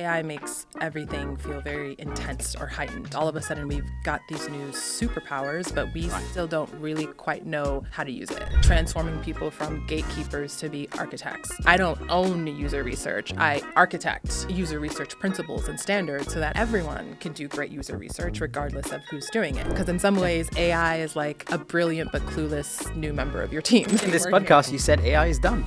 AI makes everything feel very intense or heightened. All of a sudden, we've got these new superpowers, but we still don't really quite know how to use it. Transforming people from gatekeepers to be architects. I don't own user research. I architect user research principles and standards so that everyone can do great user research regardless of who's doing it. Because in some ways, AI is like a brilliant but clueless new member of your team. In this podcast, you said AI is done.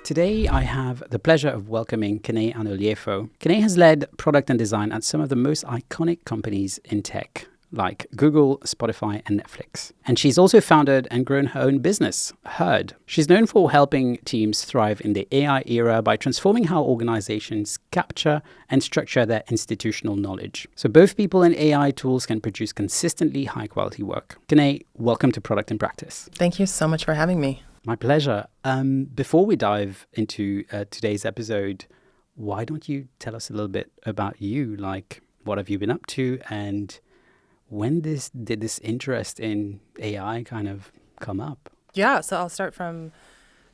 Today, I have the pleasure of welcoming Kene Anoliefo. Kene has led product and design at some of the most iconic companies in tech, like Google, Spotify, and Netflix. And she's also founded and grown her own business, Herd. She's known for helping teams thrive in the AI era by transforming how organizations capture and structure their institutional knowledge. So both people and AI tools can produce consistently high-quality work. Kene, welcome to Product in Practice. Thank you so much for having me. My pleasure. Before we dive into today's episode, why don't you tell us a little bit about you? Like, what have you been up to, and when did this interest in AI kind of come up? Yeah, so I'll start from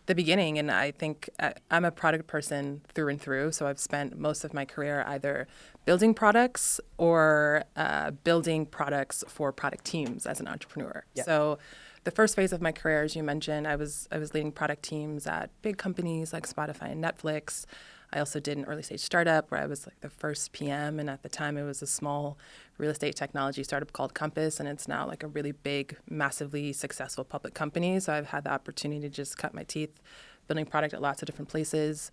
the beginning. And I think I'm a product person through and through. So I've spent most of my career either building products or building products for product teams as an entrepreneur. Yeah. So the first phase of my career, as you mentioned, I was leading product teams at big companies like Spotify and Netflix. I also did an early stage startup where I was like the first PM. And at the time, it was a small real estate technology startup called Compass. And it's now like a really big, massively successful public company. So I've had the opportunity to just cut my teeth building product at lots of different places.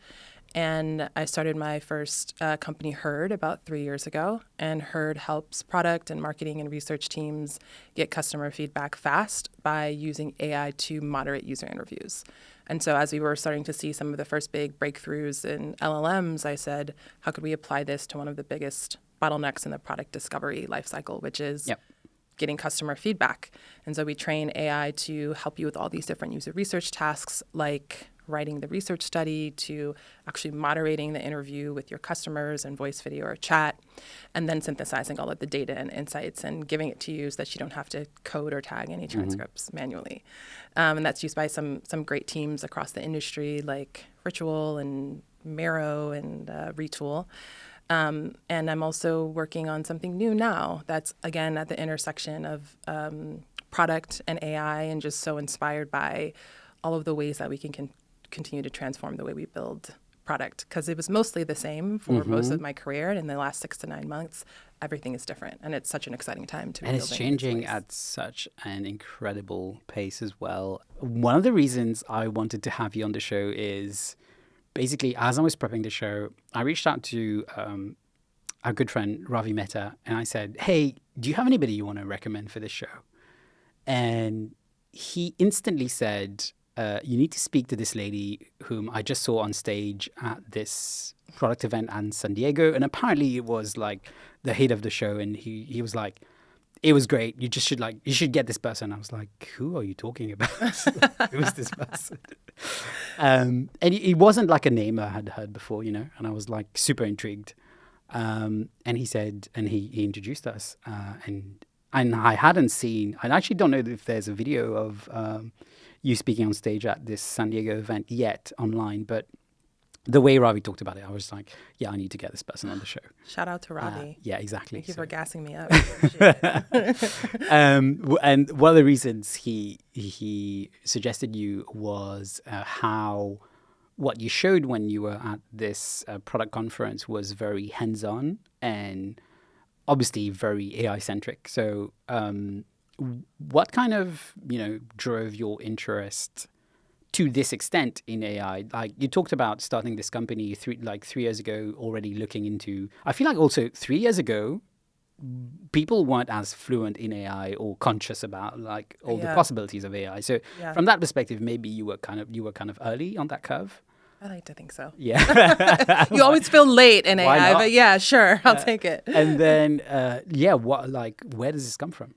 And I started my first company, Herd, about 3 years ago. And Herd helps product and marketing and research teams get customer feedback fast by using AI to moderate user interviews. And so as we were starting to see some of the first big breakthroughs in LLMs, I said, how could we apply this to one of the biggest bottlenecks in the product discovery lifecycle, which is getting customer feedback. And so we train AI to help you with all these different user research tasks, like writing the research study, to actually moderating the interview with your customers in voice, video, or chat, and then synthesizing all of the data and insights and giving it to you so that you don't have to code or tag any transcripts manually. And that's used by some great teams across the industry, like Ritual and Miro and Retool. And I'm also working on something new now that's, again, at the intersection of product and AI, and just so inspired by all of the ways that we can continue to transform the way we build product, because it was mostly the same for most of my career, and in the last 6 to 9 months everything is different, and it's such an exciting time to be building. And it's changing at such an incredible pace as well. One of the reasons I wanted to have you on the show is basically, as I was prepping the show, I reached out to our good friend Ravi Mehta, and I said, hey, do you have anybody you want to recommend for this show? And he instantly said, you need to speak to this lady whom I just saw on stage at this product event in San Diego. And apparently it was like the hit of the show. And he was like, it was great. You should get this person. I was like, who are you talking about? Who is this person? And it wasn't like a name I had heard before, you know, and I was like super intrigued. And he said, and he introduced us, and I hadn't seen, I actually don't know if there's a video of you speaking on stage at this San Diego event yet online, but the way Ravi talked about it, I was like, yeah, I need to get this person on the show. Shout out to Ravi. Yeah, exactly. Thank you for gassing me up. And one of the reasons he suggested you was how what you showed when you were at this product conference was very hands-on and obviously very AI-centric. So what kind of, drove your interest to this extent in AI? Like, you talked about starting this company 3 years ago, already looking into, I feel like also 3 years ago, people weren't as fluent in AI or conscious about like all the possibilities of AI. So from that perspective, maybe you were kind of early on that curve. I like to think so. Yeah. You always feel late in Why AI, not? but yeah, sure, I'll take it. And then, where does this come from?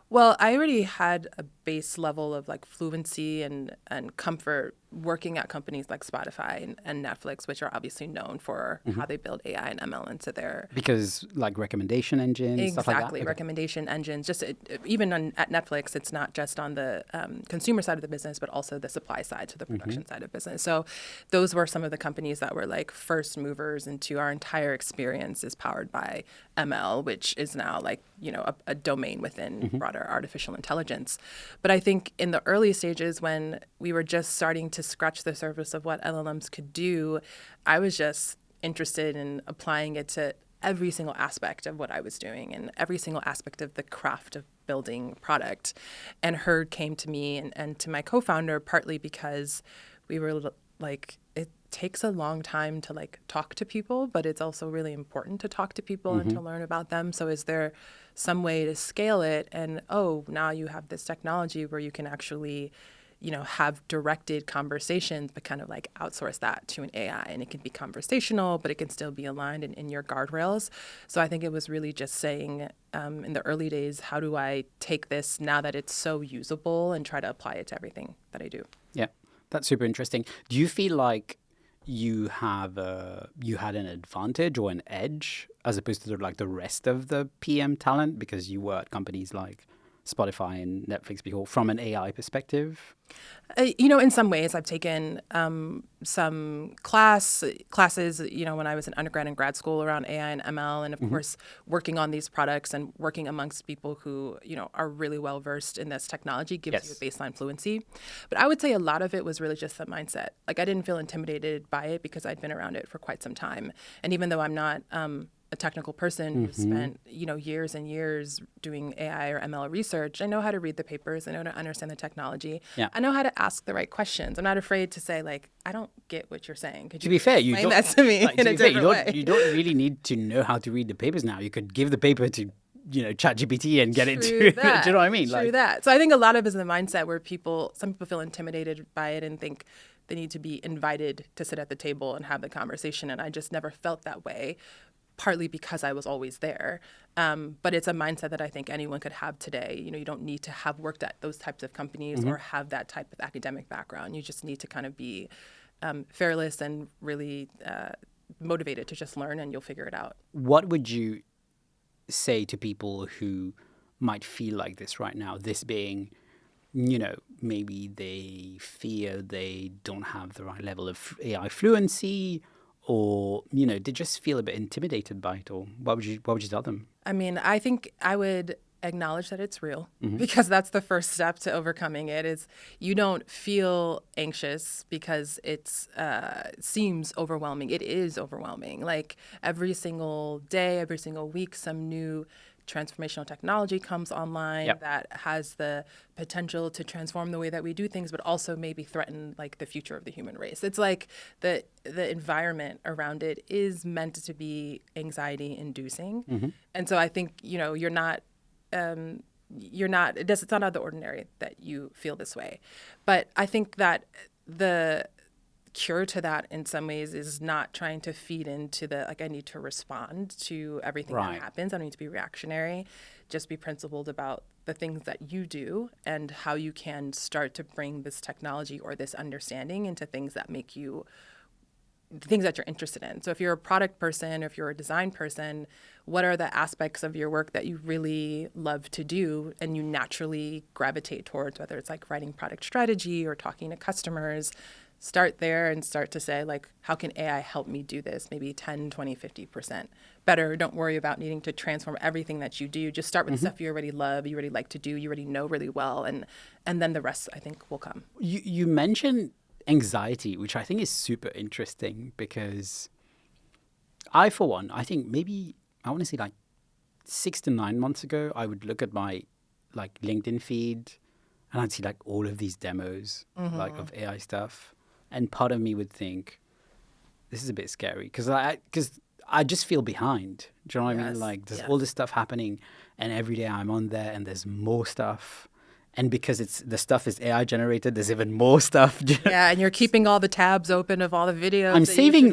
Well, I already had a base level of like fluency and comfort working at companies like Spotify and Netflix, which are obviously known for how they build AI and ML into their Because like recommendation engines, stuff like that? exactly Okay. recommendation engines. Just even at Netflix, it's not just on the consumer side of the business, but also the supply side, to the production side of business. So those were some of the companies that were like first movers into our entire experience is powered by ML, which is now like, you know, a domain within broader artificial intelligence. But I think in the early stages when we were just starting to scratch the surface of what LLMs could do, I was just interested in applying it to every single aspect of what I was doing and every single aspect of the craft of building product. And Herd came to me and to my co-founder partly because we were like, it takes a long time to like talk to people, but it's also really important to talk to people and to learn about them. So is there some way to scale it? And now you have this technology where you can actually, you know, have directed conversations, but kind of like outsource that to an AI. And it can be conversational, but it can still be aligned in your guardrails. So I think it was really just saying in the early days, how do I take this now that it's so usable and try to apply it to everything that I do? Yeah, that's super interesting. Do you feel like you had an advantage or an edge as opposed to like the rest of the PM talent because you were at companies like Spotify and Netflix before from an AI perspective? You know, in some ways, I've taken some classes, you know, when I was in undergrad and grad school around AI and ML, and of course, working on these products and working amongst people who, you know, are really well versed in this technology gives you a baseline fluency. But I would say a lot of it was really just the mindset. Like I didn't feel intimidated by it because I'd been around it for quite some time. And even though I'm not a technical person who spent, you know, years and years doing AI or ML research, I know how to read the papers. I know how to understand the technology. Yeah. I know how to ask the right questions. I'm not afraid to say, like, I don't get what you're saying. Could you To be fair, you explain don't, that to me like, in to a be fair, different way? you don't really need to know how to read the papers now. You could give the paper to, you know, ChatGPT and get it to. Do you know what I mean? True that. So I think a lot of it is the mindset where some people feel intimidated by it and think they need to be invited to sit at the table and have the conversation. And I just never felt that way, partly because I was always there. But it's a mindset that I think anyone could have today. You know, you don't need to have worked at those types of companies or have that type of academic background. You just need to kind of be fearless and really motivated to just learn, and you'll figure it out. What would you say to people who might feel like this right now? This being, you know, maybe they fear they don't have the right level of AI fluency, or, you know, they just feel a bit intimidated by it all. What would you tell them? I mean, I think I would acknowledge that it's real because that's the first step to overcoming it. Is you don't feel anxious because it's seems overwhelming. It is overwhelming. Like every single day, every single week, some new transformational technology comes online that has the potential to transform the way that we do things, but also maybe threaten like the future of the human race. It's like the environment around it is meant to be anxiety inducing. And so I think, you know, it's not out of the ordinary that you feel this way. But I think that the cure to that in some ways is not trying to feed into the, like, I need to respond to everything that happens. I don't need to be reactionary. Just be principled about the things that you do and how you can start to bring this technology or this understanding into things that make you, things that you're interested in. So if you're a product person or if you're a design person, what are the aspects of your work that you really love to do and you naturally gravitate towards, whether it's like writing product strategy or talking to customers? Start there and start to say, like, how can AI help me do this? Maybe 10, 20, 50% better. Don't worry about needing to transform everything that you do. Just start with the stuff you already love, you already like to do, you already know really well. And then the rest, I think, will come. You mentioned anxiety, which I think is super interesting because I, for one, I think maybe, I want to say like 6 to 9 months ago, I would look at my like LinkedIn feed and I'd see like all of these demos like of AI stuff. And part of me would think, this is a bit scary because I just feel behind. Do you know what I mean? Like there's all this stuff happening and every day I'm on there and there's more stuff. And because the stuff is AI generated, there's even more stuff. Yeah, and you're keeping all the tabs open of all the videos. I'm saving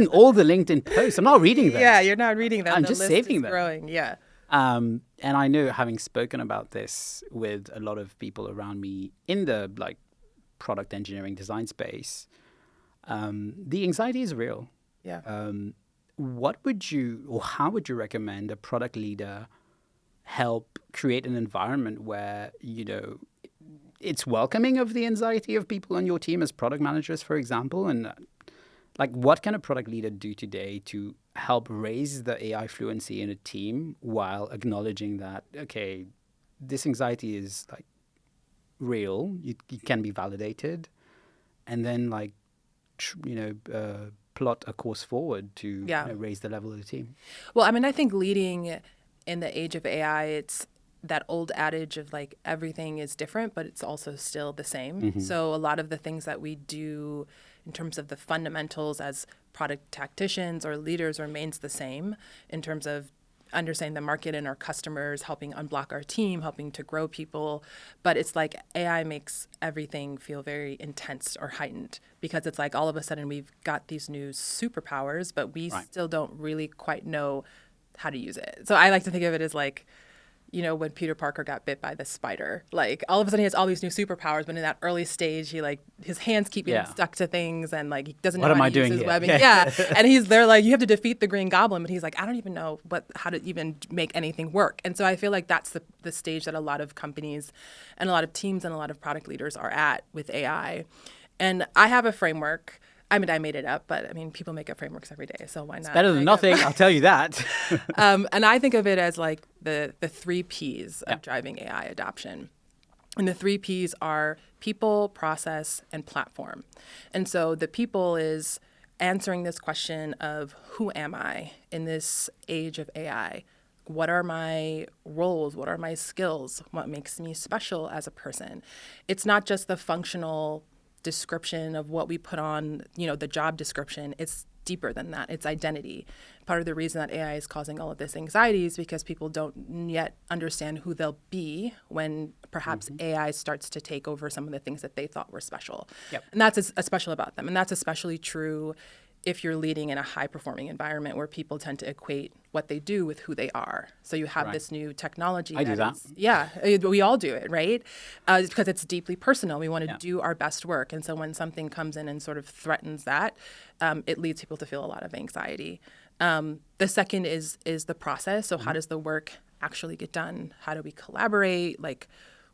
all the LinkedIn posts. I'm not reading them. Yeah, you're not reading them. I'm the just list saving is them. Growing. Yeah. And I know, having spoken about this with a lot of people around me in the like product engineering design space, the anxiety is real. Yeah. What would you, or how would you recommend a product leader help create an environment where, it's welcoming of the anxiety of people on your team as product managers, for example? And like, what can a product leader do today to help raise the AI fluency in a team while acknowledging that, okay, this anxiety is like real, it can be validated, and then like, plot a course forward to raise the level of the team? Well, I mean, I think leading in the age of AI, it's that old adage of like everything is different, but it's also still the same. Mm-hmm. So a lot of the things that we do in terms of the fundamentals as product tacticians or leaders remains the same in terms of understanding the market and our customers, helping unblock our team, helping to grow people. But it's like AI makes everything feel very intense or heightened because it's like all of a sudden we've got these new superpowers, but we still don't really quite know how to use it. So I like to think of it as like, when Peter Parker got bit by the spider, like all of a sudden he has all these new superpowers, but in that early stage, his hands keep getting stuck to things and like he doesn't know how to use his webbing. Yeah. And they're like, you have to defeat the Green Goblin, but he's like, I don't even know how to even make anything work. And so I feel like that's the stage that a lot of companies and a lot of teams and a lot of product leaders are at with AI. And I have a framework. I mean, I made it up, but I mean, people make up frameworks every day, so why not? It's better than nothing, I'll tell you that. And I think of it as like the 3 Ps of driving AI adoption. And the 3 Ps are people, process, and platform. And so the people is answering this question of who am I in this age of AI? What are my roles? What are my skills? What makes me special as a person? It's not just the functional description of what we put on, the job description. It's deeper than that. It's identity. Part of the reason that AI is causing all of this anxiety is because people don't yet understand who they'll be when perhaps AI starts to take over some of the things that they thought were special. Yep. And that's special about them. And that's especially true if you're leading in a high-performing environment where people tend to equate what they do with who they are. So you have this new technology. I do that. We all do it, right? It's because it's deeply personal. We want to do our best work. And so when something comes in and sort of threatens that, it leads people to feel a lot of anxiety. The second is the process. So how does the work actually get done? How do we collaborate? Like,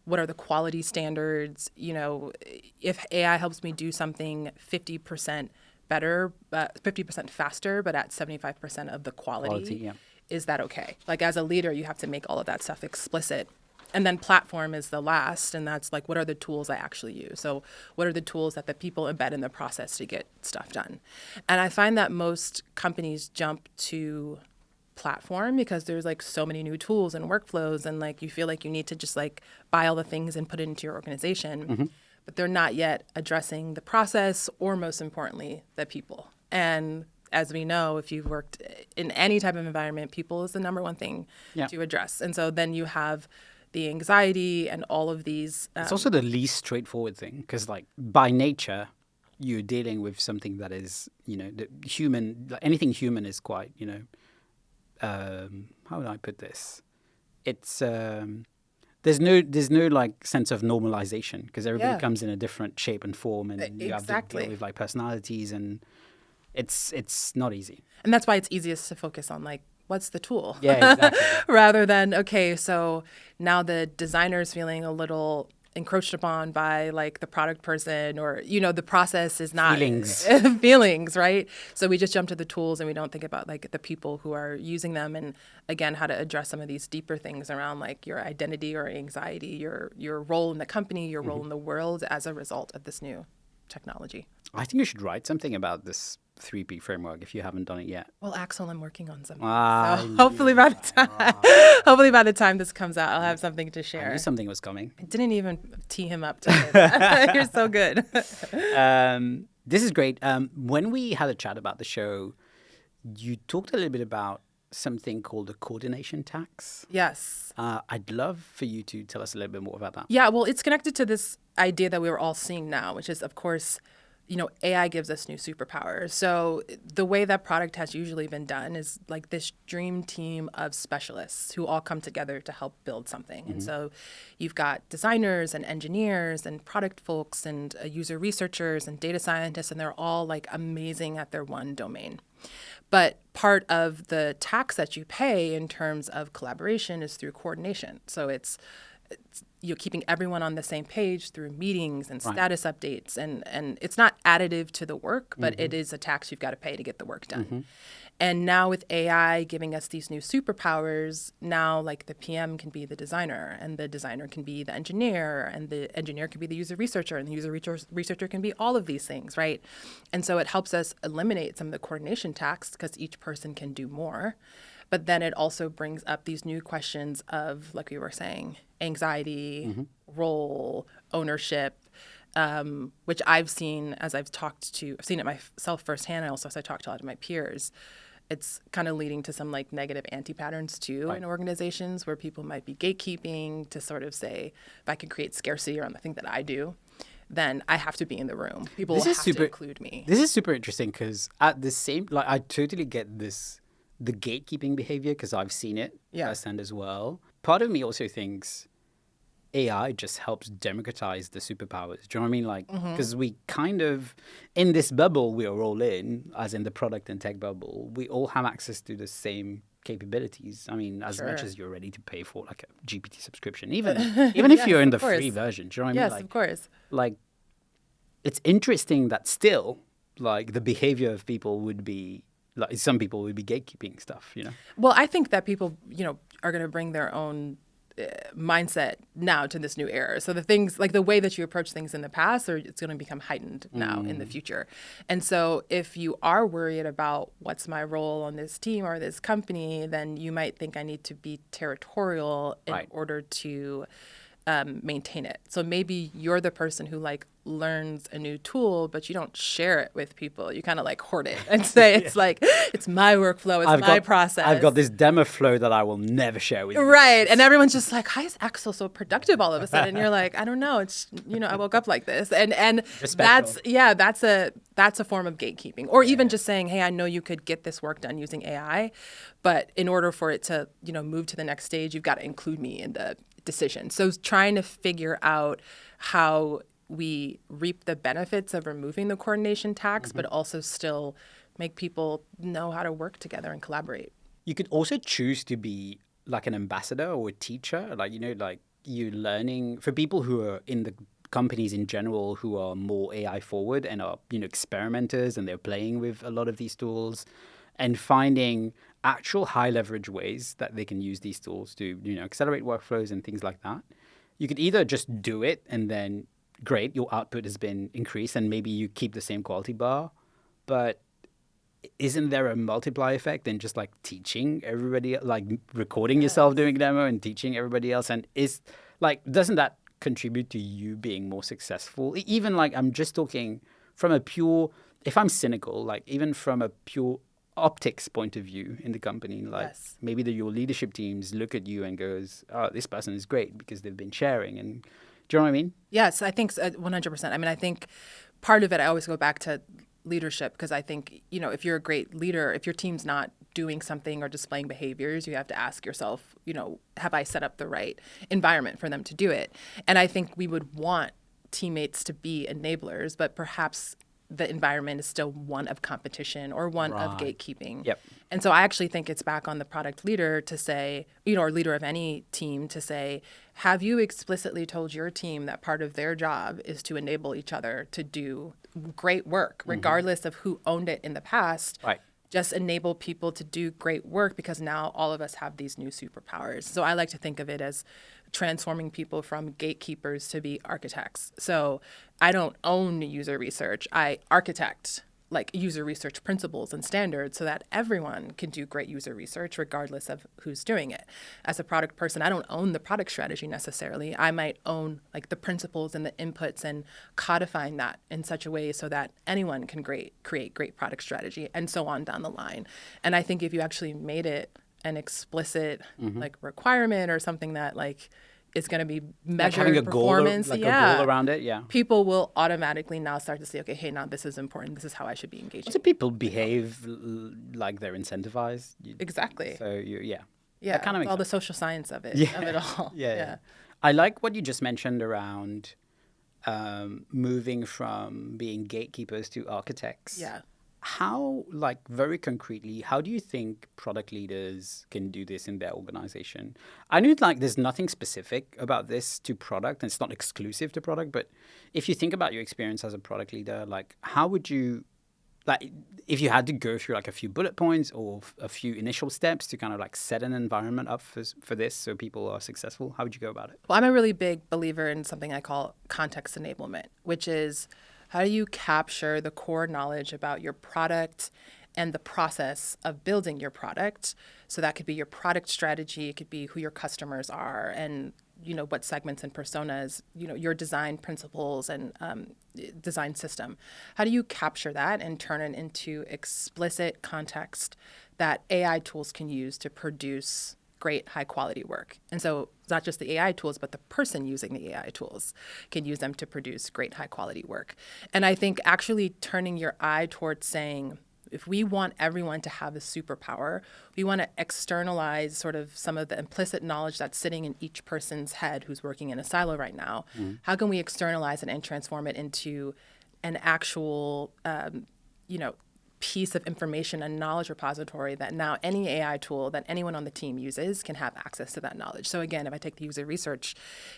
what are the quality standards? If AI helps me do something 50% better, 50% faster, but at 75% of the quality, is that okay? Like as a leader, you have to make all of that stuff explicit. And then platform is the last, and that's like, what are the tools I actually use? So what are the tools that the people embed in the process to get stuff done? And I find that most companies jump to platform because there's like so many new tools and workflows, and like you feel like you need to just like buy all the things and put it into your organization. But they're not yet addressing the process or, most importantly, the people. And as we know, if you've worked in any type of environment, people is the number one thing to address. And so then you have the anxiety and all of these. It's also the least straightforward thing because, like, by nature, you're dealing with something that is, the human. Anything human is quite, how would I put this? It's there's no like sense of normalization because everybody comes in a different shape and form, and you have to deal with like personalities, and it's not easy. And that's why it's easiest to focus on like, what's the tool? Yeah, exactly. Rather than, okay, so now the designer's feeling a little encroached upon by like the product person, or the process is not feelings, right? So we just jump to the tools and we don't think about like the people who are using them, and again how to address some of these deeper things around like your identity or anxiety, your role in the company, your role in the world as a result of this new technology. I think you should write something about this 3P framework if you haven't done it yet. Well, Axel, I'm working on something. So hopefully by the time this comes out, I'll have something to share. I knew something was coming. I didn't even tee him up to say that. You're so good. This is great. When we had a chat about the show, you talked a little bit about something called the coordination tax. Yes. I'd love for you to tell us a little bit more about that. Yeah, well, it's connected to this idea that we were all seeing now, which is, of course, AI gives us new superpowers. So the way that product has usually been done is like this dream team of specialists who all come together to help build something. And so you've got designers and engineers and product folks and user researchers and data scientists, and they're all like amazing at their one domain. But part of the tax that you pay in terms of collaboration is through coordination. So it's keeping everyone on the same page through meetings and status updates. And it's not additive to the work, but it is a tax you've got to pay to get the work done. And now with AI giving us these new superpowers, now like the PM can be the designer, and the designer can be the engineer, and the engineer can be the user researcher, and the user researcher can be all of these things, right? And so it helps us eliminate some of the coordination tax because each person can do more. But then it also brings up these new questions of, like we were saying, anxiety, role, ownership, which I've seen as I've seen it myself firsthand. And also as I talked to a lot of my peers, it's kind of leading to some like negative anti-patterns too in organizations where people might be gatekeeping to sort of say, if I can create scarcity around the thing that I do, then I have to be in the room. People will have to include me. This is super interesting because at the same, like I totally get the gatekeeping behavior because I've seen it firsthand as well. Part of me also thinks AI just helps democratize the superpowers. Do you know what I mean? Like, because we kind of, in this bubble we are all in, as in the product and tech bubble, we all have access to the same capabilities. I mean, as much as you're ready to pay for like a GPT subscription, even if you're in the free version. Do you know what I mean? Yes, like, of course. Like, it's interesting that still, like, the behavior of people would be, like, some people would be gatekeeping stuff, Well, I think that people, are going to bring their own mindset now to this new era. So the things, like the way that you approach things in the past, it's going to become heightened now in the future. And so if you are worried about what's my role on this team or this company, then you might think I need to be territorial in order to maintain it. So maybe you're the person who like learns a new tool, but you don't share it with people. You kind of like hoard it and say it's like, it's my workflow, it's my process. I've got this demo flow that I will never share with you. Right. And everyone's just like, how is Axel so productive all of a sudden? And you're like, I don't know. It's, I woke up like this. And that's a form of gatekeeping. Or even just saying, hey, I know you could get this work done using AI, but in order for it to, move to the next stage, you've got to include me in the decision. So trying to figure out how we reap the benefits of removing the coordination tax, but also still make people know how to work together and collaborate. You could also choose to be like an ambassador or a teacher, like, like you learning for people who are in the companies in general who are more AI forward and are, experimenters and they're playing with a lot of these tools and finding actual high leverage ways that they can use these tools to, accelerate workflows and things like that. You could either just do it and then great, your output has been increased and maybe you keep the same quality bar, but isn't there a multiplier effect in just like teaching everybody, like recording yourself doing a demo and teaching everybody else? And is like, doesn't that contribute to you being more successful? Even like, I'm just talking from a pure, if I'm cynical, like even from a pure optics point of view in the company, like maybe your leadership teams look at you and goes, oh, this person is great because they've been sharing. And do you know what I mean? Yes, I think 100%. I mean, I think part of it, I always go back to leadership because I think, if you're a great leader, if your team's not doing something or displaying behaviors, you have to ask yourself, have I set up the right environment for them to do it? And I think we would want teammates to be enablers, but perhaps the environment is still one of competition or one of gatekeeping. Yep. And so I actually think it's back on the product leader to say, or leader of any team to say, have you explicitly told your team that part of their job is to enable each other to do great work, regardless of who owned it in the past? Right. Just enable people to do great work because now all of us have these new superpowers. So I like to think of it as transforming people from gatekeepers to be architects. So I don't own user research. I architect like user research principles and standards so that everyone can do great user research regardless of who's doing it. As a product person, I don't own the product strategy necessarily. I might own like the principles and the inputs and codifying that in such a way so that anyone can create great product strategy and so on down the line. And I think if you actually made it an explicit like requirement or something that like is going to be Like measured having a goal, performance. like a goal around it, yeah. People will automatically now start to say, okay, hey, now this is important. This is how I should be engaging. So people behave like they're incentivized. Exactly. So yeah. Yeah, That kind of makes all the sense. social science of it, Yeah. of it all. Yeah. I like what you just mentioned around moving from being gatekeepers to architects. Yeah. How, like, very concretely, how do you think product leaders can do this in their organization? I know, like, there's nothing specific about this to product, and it's not exclusive to product, but if you think about your experience as a product leader, like, how would you, like, if you had to go through, like, a few bullet points or a few initial steps to kind of, like, set an environment up for this so people are successful, how would you go about it? Well, I'm a really big believer in something I call context enablement, which is how do you capture the core knowledge about your product and the process of building your product? So that could be your product strategy, it could be who your customers are, and what segments and personas, your design principles and design system. How do you capture that and turn it into explicit context that AI tools can use to produce great high quality work? And so it's not just the AI tools, but the person using the AI tools can use them to produce great high quality work. And I think actually turning your eye towards saying, if we want everyone to have a superpower, we want to externalize sort of some of the implicit knowledge that's sitting in each person's head who's working in a silo right now. How can we externalize it and transform it into an actual, piece of information and knowledge repository that now any AI tool that anyone on the team uses can have access to that knowledge? So again, if I take the user research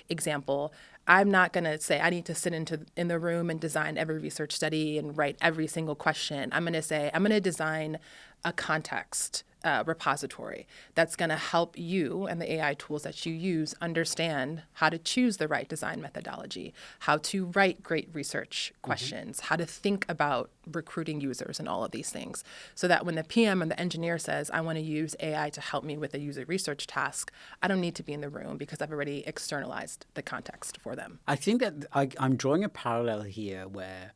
example, I'm not going to say I need to sit in the room and design every research study and write every single question. I'm going to say I'm going to design a context repository that's going to help you and the AI tools that you use understand how to choose the right design methodology, how to write great research questions, how to think about recruiting users and all of these things, so that when the PM and the engineer says, I want to use AI to help me with a user research task, I don't need to be in the room because I've already externalized the context for them. I think that I'm drawing a parallel here where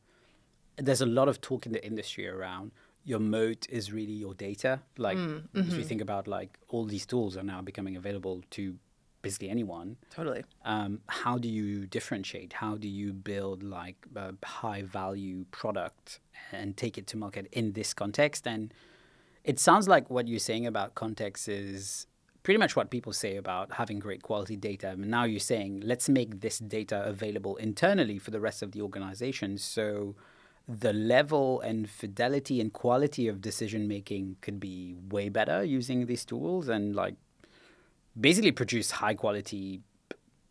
there's a lot of talk in the industry around your moat is really your data. Like, if you think about, like, all these tools are now becoming available to basically anyone. Totally. How do you differentiate? How do you build, like, a high value product and take it to market in this context? And it sounds like what you're saying about context is pretty much what people say about having great quality data. And now you're saying, let's make this data available internally for the rest of the organization. So the level and fidelity and quality of decision making could be way better using these tools and, like, basically produce high quality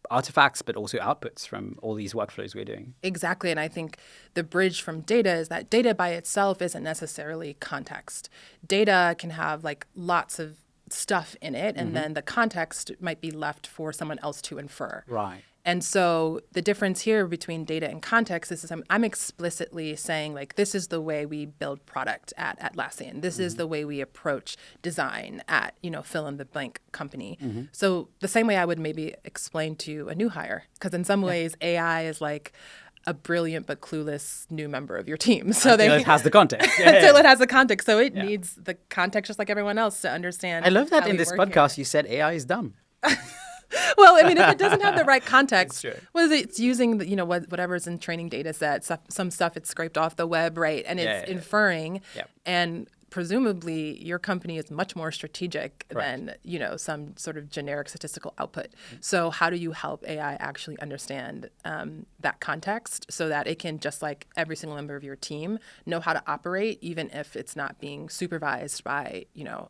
artifacts, but also outputs from all these workflows we're doing. Exactly. And I think the bridge from data is that data by itself isn't necessarily context. Data can have, like, lots of stuff in it, and then the context might be left for someone else to infer. Right. And so the difference here between data and context is I'm explicitly saying, like, this is the way we build product at Atlassian. This is the way we approach design at, fill in the blank company. So the same way I would maybe explain to a new hire, because in some ways AI is like a brilliant but clueless new member of your team. So until it has the context. Until it has the context. So it needs the context just like everyone else to understand. I love that how in we this work podcast here. you said AI is dumb. Well, I mean, if it doesn't have the right context, That's true. what is it? It's using, whatever's in training data sets, some stuff it's scraped off the web, right? And it's inferring. Yep. And presumably your company is much more strategic than, some sort of generic statistical output. So how do you help AI actually understand that context so that it can, just like every single member of your team, know how to operate, even if it's not being supervised by,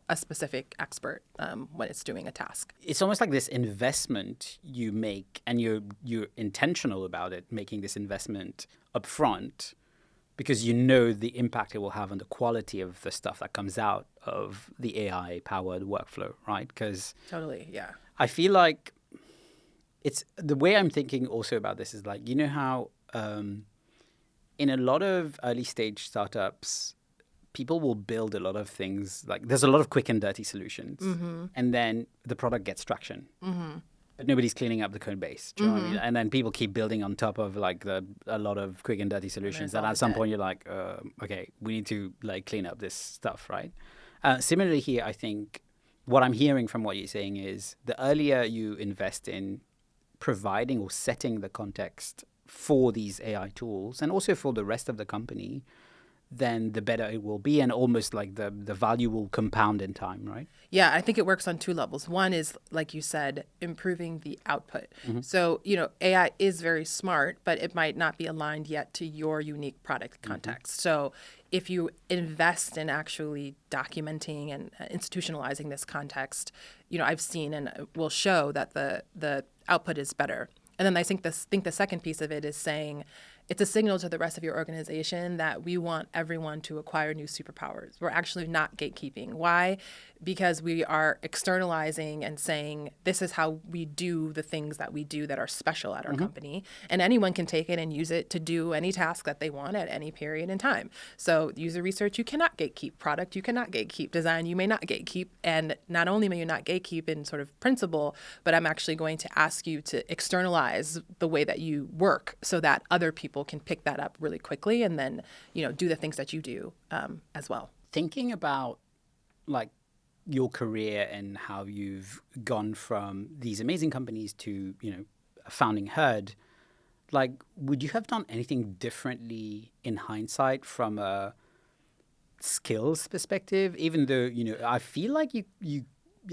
a specific expert when it's doing a task? It's almost like this investment you make, and you're intentional about it, making this investment upfront, because you know the impact it will have on the quality of the stuff that comes out of the AI-powered workflow, right? Because Totally, yeah. I feel like it's the way I'm thinking also about this is, like, how in a lot of early-stage startups, people will build a lot of things. Like, there's a lot of quick and dirty solutions, and then the product gets traction. But nobody's cleaning up the code base. Do you know what I mean? And then people keep building on top of, like, a lot of quick and dirty solutions. And at some point you're like, okay, we need to, like, clean up this stuff, right? Similarly here, I think what I'm hearing from what you're saying is the earlier you invest in providing or setting the context for these AI tools and also for the rest of the company, then the better it will be, and almost like the value will compound in time, right? Yeah, I think it works on two levels. One is, like you said, improving the output. So, AI is very smart, but it might not be aligned yet to your unique product context. So if you invest in actually documenting and institutionalizing this context, I've seen and will show that the output is better. And then I think the second piece of it is saying it's a signal to the rest of your organization that we want everyone to acquire new superpowers. We're actually not gatekeeping. Why? Because we are externalizing and saying this is how we do the things that we do that are special at our company. And anyone can take it and use it to do any task that they want at any period in time. So user research, you cannot gatekeep. Product, you cannot gatekeep. Design, you may not gatekeep. And not only may you not gatekeep in sort of principle, but I'm actually going to ask you to externalize the way that you work so that other people can pick that up really quickly and then, do the things that you do as well. Thinking about like your career and how you've gone from these amazing companies to, a founding Herd, like, would you have done anything differently in hindsight from a skills perspective? Even though, I feel like you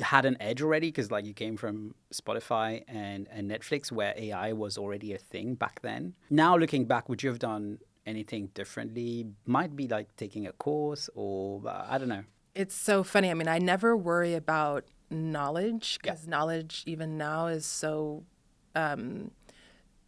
had an edge already because like you came from Spotify and Netflix where AI was already a thing back then. Now looking back, would you have done anything differently? Might be like taking a course or I don't know. It's so funny. I mean, I never worry about knowledge because knowledge even now is so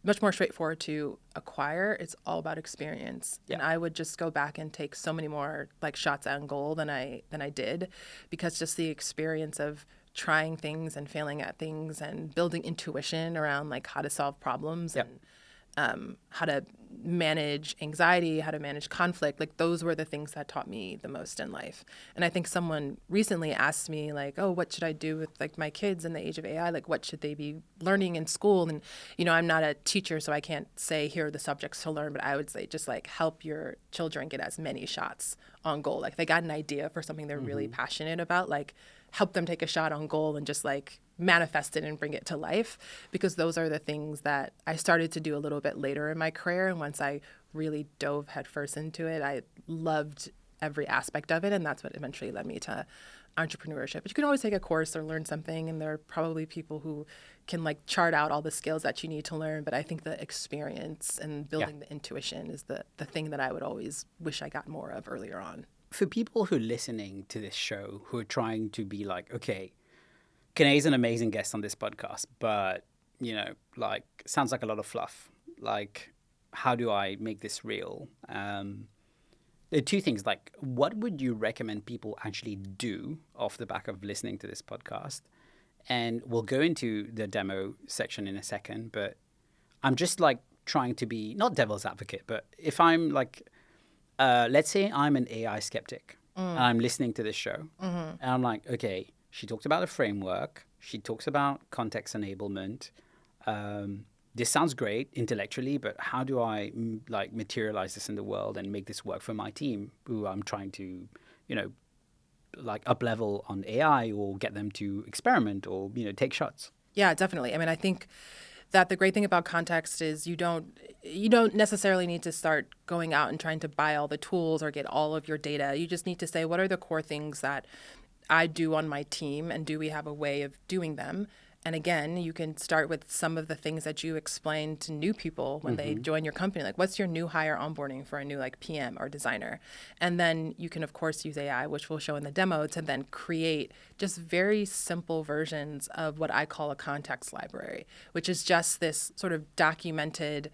much more straightforward to acquire. It's all about experience. And I would just go back and take so many more like shots on goal than I did, because just the experience of trying things and failing at things and building intuition around like how to solve problems and how to manage anxiety, how to manage conflict, like those were the things that taught me the most in life. And I think someone recently asked me like, oh, what should I do with like my kids in the age of AI? Like what should they be learning in school? And, I'm not a teacher, so I can't say here are the subjects to learn, but I would say just like help your children get as many shots on goal. Like if they got an idea for something they're really passionate about, like help them take a shot on goal and just like manifest it and bring it to life, because those are the things that I started to do a little bit later in my career. And once I really dove headfirst into it, I loved every aspect of it. And that's what eventually led me to entrepreneurship. But you can always take a course or learn something. And there are probably people who can like chart out all the skills that you need to learn. But I think the experience and building the intuition is the thing that I would always wish I got more of earlier on. For people who are listening to this show, who are trying to be like, okay, Kene is an amazing guest on this podcast, but, like, sounds like a lot of fluff. Like, how do I make this real? There are two things. Like, what would you recommend people actually do off the back of listening to this podcast? And we'll go into the demo section in a second, but I'm just, like, trying to be, not devil's advocate, but if I'm, like, let's say I'm an AI skeptic and I'm listening to this show and I'm like, okay, she talks about a framework. She talks about context enablement. This sounds great intellectually, but how do I like materialize this in the world and make this work for my team who I'm trying to, like up level on AI or get them to experiment or, take shots? Yeah, definitely. I mean, I think that the great thing about context is you don't necessarily need to start going out and trying to buy all the tools or get all of your data. You just need to say, what are the core things that I do on my team, and do we have a way of doing them? And again, you can start with some of the things that you explain to new people when they join your company. Like, what's your new hire onboarding for a new like PM or designer? And then you can, of course, use AI, which we'll show in the demo, to then create just very simple versions of what I call a context library, which is just this sort of documented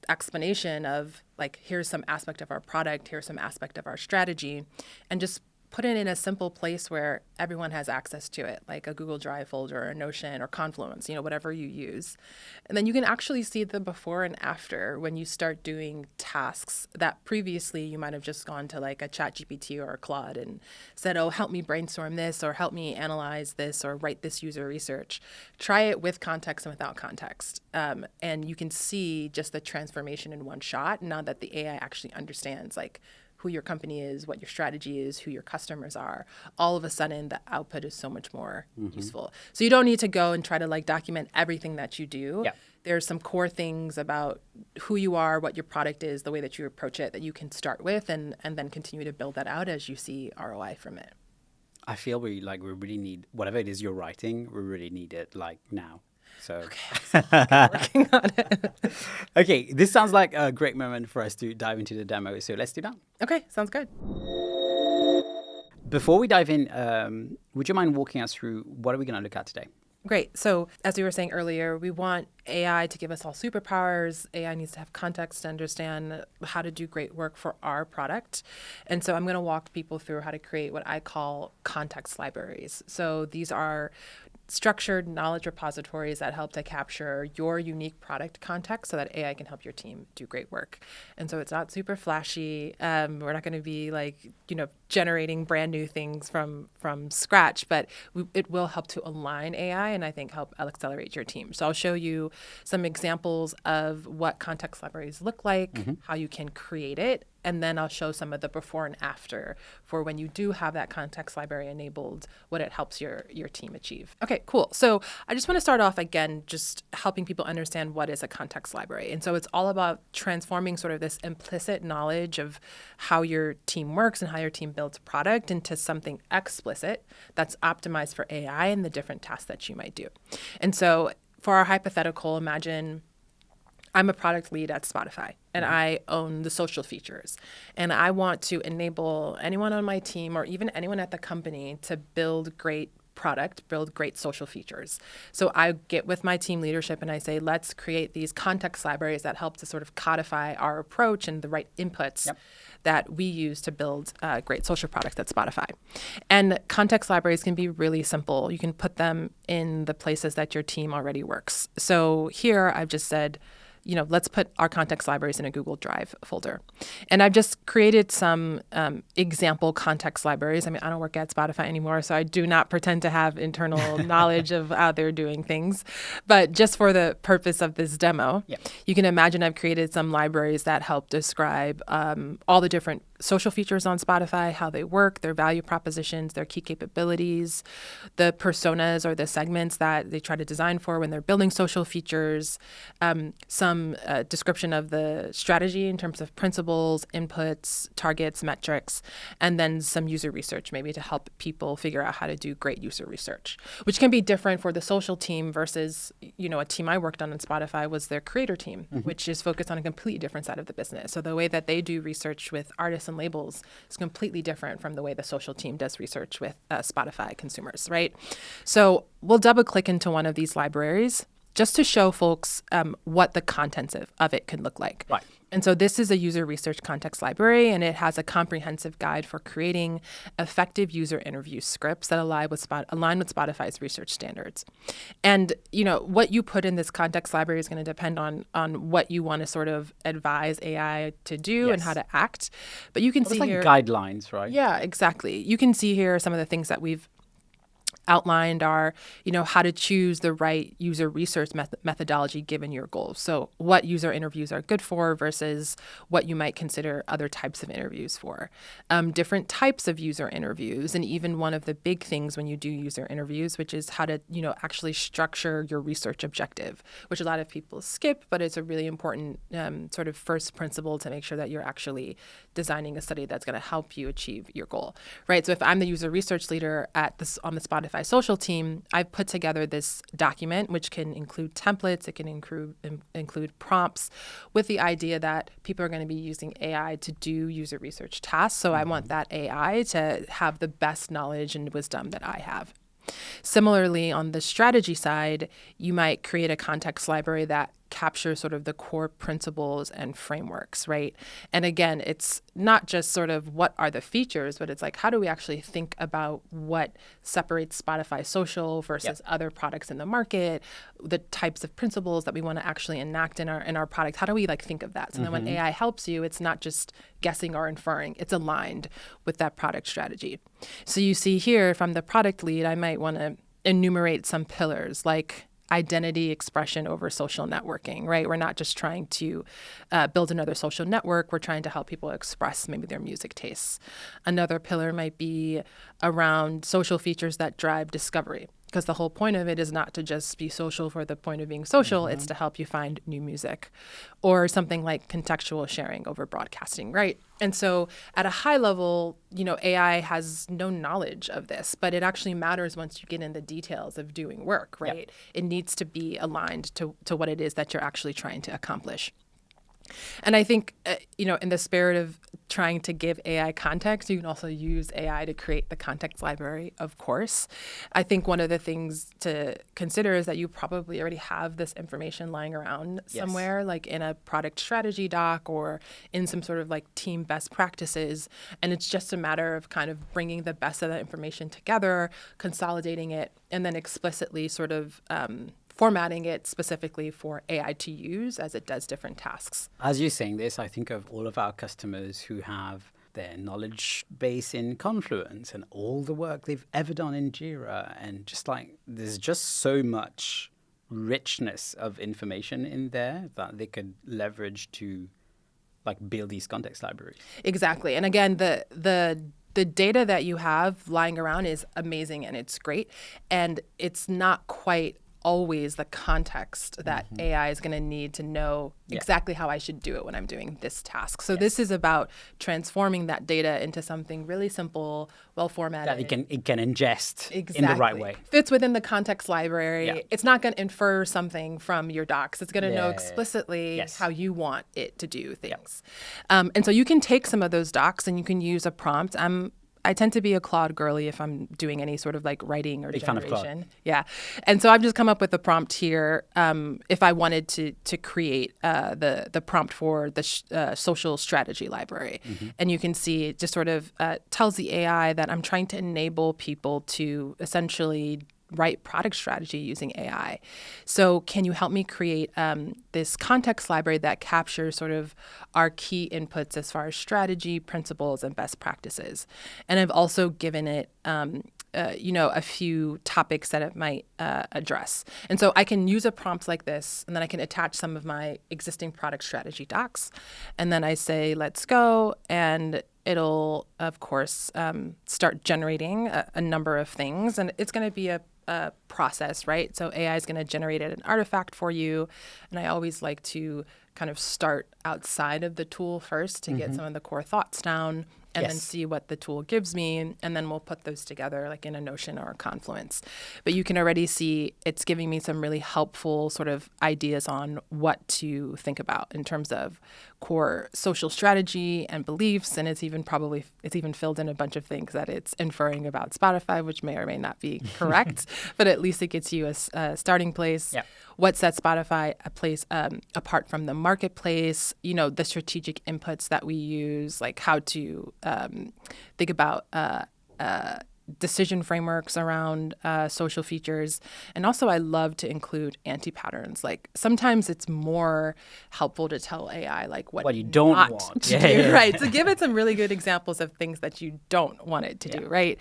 explanation of like, here's some aspect of our product, here's some aspect of our strategy, and just put it in a simple place where everyone has access to it, like a Google Drive folder or Notion or Confluence, whatever you use. And then you can actually see the before and after when you start doing tasks that previously you might have just gone to like a ChatGPT or a Claude and said, oh, help me brainstorm this, or help me analyze this, or write this user research. Try it with context and without context. And you can see just the transformation in one shot now that the AI actually understands like who your company is, what your strategy is, who your customers are, all of a sudden the output is so much more useful. So you don't need to go and try to like document everything that you do. Yeah. There's some core things about who you are, what your product is, the way that you approach it that you can start with and then continue to build that out as you see ROI from it. I feel we really need whatever it is you're writing. We really need it like now. So Working on it. okay, this sounds like a great moment for us to dive into the demo. So let's do that. Okay, sounds good. Before we dive in, would you mind walking us through what are we going to look at today? Great. So as we were saying earlier, we want AI to give us all superpowers. AI needs to have context to understand how to do great work for our product. And so I'm going to walk people through how to create what I call context libraries. So these are structured knowledge repositories that help to capture your unique product context so that AI can help your team do great work. And so it's not super flashy. We're not going to be like, generating brand new things from scratch, but it will help to align AI and I think help accelerate your team. So I'll show you some examples of what context libraries look like, how you can create it, and then I'll show some of the before and after for when you do have that context library enabled, what it helps your team achieve. Okay, cool. So I just want to start off again, just helping people understand what is a context library. And so it's all about transforming sort of this implicit knowledge of how your team works and how your team builds product into something explicit that's optimized for AI and the different tasks that you might do. And so for our hypothetical, imagine I'm a product lead at Spotify and I own the social features. And I want to enable anyone on my team or even anyone at the company to build great product, build great social features. So I get with my team leadership and I say, let's create these context libraries that help to sort of codify our approach and the right inputs that we use to build great social products at Spotify. And context libraries can be really simple. You can put them in the places that your team already works. So here I've just said, let's put our context libraries in a Google Drive folder. And I've just created some example context libraries. I mean, I don't work at Spotify anymore, so I do not pretend to have internal knowledge of how they're doing things. But just for the purpose of this demo, you can imagine I've created some libraries that help describe all the different social features on Spotify, how they work, their value propositions, their key capabilities, the personas or the segments that they try to design for when they're building social features, some description of the strategy in terms of principles, inputs, targets, metrics, and then some user research maybe to help people figure out how to do great user research, which can be different for the social team versus, a team I worked on in Spotify was their creator team, which is focused on a completely different side of the business. So the way that they do research with artists and labels is completely different from the way the social team does research with Spotify consumers, right? So we'll double click into one of these libraries just to show folks what the contents of it could look like. Right. And so this is a user research context library, and it has a comprehensive guide for creating effective user interview scripts that align with Spotify's research standards. And, what you put in this context library is going to depend on what you want to sort of advise AI to do and how to act. But you can see like here guidelines, right? Yeah, exactly. You can see here some of the things that we've outlined are, how to choose the right user research methodology given your goals. So what user interviews are good for versus what you might consider other types of interviews for. Different types of user interviews, and even one of the big things when you do user interviews, which is how to, actually structure your research objective, which a lot of people skip, but it's a really important sort of first principle to make sure that you're actually designing a study that's going to help you achieve your goal, right? So if I'm the user research leader on the Spotify social team, I've put together this document, which can include templates, it can include prompts, with the idea that people are going to be using AI to do user research tasks. So I want that AI to have the best knowledge and wisdom that I have. Similarly, on the strategy side, you might create a context library that captures sort of the core principles and frameworks, right? And again, it's not just sort of what are the features, but it's like, how do we actually think about what separates Spotify social versus other products in the market, the types of principles that we want to actually enact in our product? How do we think of that? So then when AI helps you, it's not just guessing or inferring, it's aligned with that product strategy. So you see here, if I'm the product lead, I might want to enumerate some pillars like identity expression over social networking, right? We're not just trying to build another social network. We're trying to help people express maybe their music tastes. Another pillar might be around social features that drive discovery, because the whole point of it is not to just be social for the point of being social. It's to help you find new music, or something like contextual sharing over broadcasting, right? And so at a high level, AI has no knowledge of this, but it actually matters once you get in the details of doing work, right? Yep. It needs to be aligned to what it is that you're actually trying to accomplish. And I think, in the spirit of trying to give AI context, you can also use AI to create the context library, of course. I think one of the things to consider is that you probably already have this information lying around somewhere, like in a product strategy doc or in some sort of like team best practices. And it's just a matter of kind of bringing the best of that information together, consolidating it, and then explicitly sort of formatting it specifically for AI to use as it does different tasks. As you're saying this, I think of all of our customers who have their knowledge base in Confluence and all the work they've ever done in Jira. And just like, there's just so much richness of information in there that they could leverage to like build these context libraries. Exactly. And again, the data that you have lying around is amazing and it's great. And it's not quite always the context that AI is going to need to know exactly how I should do it when I'm doing this task. So this is about transforming that data into something really simple, well formatted. That it can ingest in the right way. Fits within the context library. Yeah. It's not going to infer something from your docs. It's going to know explicitly Yes. how you want it to do things. And so you can take some of those docs and you can use a prompt. I tend to be a Claude girly if I'm doing any sort of like writing or Big fan of generation. Claude. Yeah. And so I've just come up with a prompt here. If I wanted to create the prompt for the social strategy library. And you can see it just sort of tells the AI that I'm trying to enable people to essentially write product strategy using AI. So can you help me create this context library that captures sort of our key inputs as far as strategy, principles, and best practices? And I've also given it a few topics that it might address. And so I can use a prompt like this, and then I can attach some of my existing product strategy docs. And then I say, let's go. And it'll, of course, start generating a number of things. And it's going to be a process, right? So AI is going to generate an artifact for you. And I always like to kind of start outside of the tool first to get some of the core thoughts down, and then see what the tool gives me, and then we'll put those together like in a Notion or a Confluence. But you can already see it's giving me some really helpful sort of ideas on what to think about in terms of core social strategy and beliefs, and it's even filled in a bunch of things that it's inferring about Spotify, which may or may not be correct, but at least it gets you a starting place. Yep. What sets Spotify apart from the marketplace, the strategic inputs that we use, like how to think about decision frameworks around social features. And also I love to include anti-patterns. Like sometimes it's more helpful to tell AI like what you don't not want to do, right? So give it some really good examples of things that you don't want it to do, right?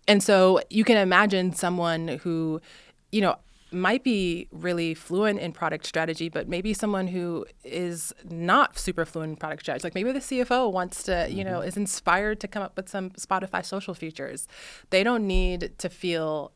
And so you can imagine someone who, might be really fluent in product strategy, but maybe someone who is not super fluent in product strategy. Like maybe the CFO wants to, is inspired to come up with some Spotify social features. They don't need to feel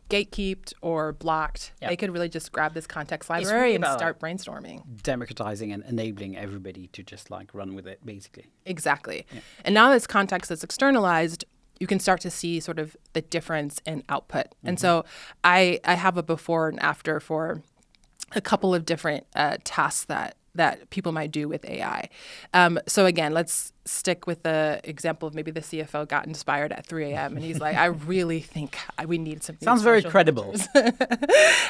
gatekeeped or blocked. They could really just grab this context library and start brainstorming. Democratizing and enabling everybody to just like run with it, basically. Exactly. Yeah. And now this context is externalized, you can start to see sort of the difference in output. And so I have a before and after for a couple of different tasks that people might do with AI. So again, let's stick with the example of maybe the CFO got inspired at 3 a.m. and he's like, I really think we need some. Sounds very credible.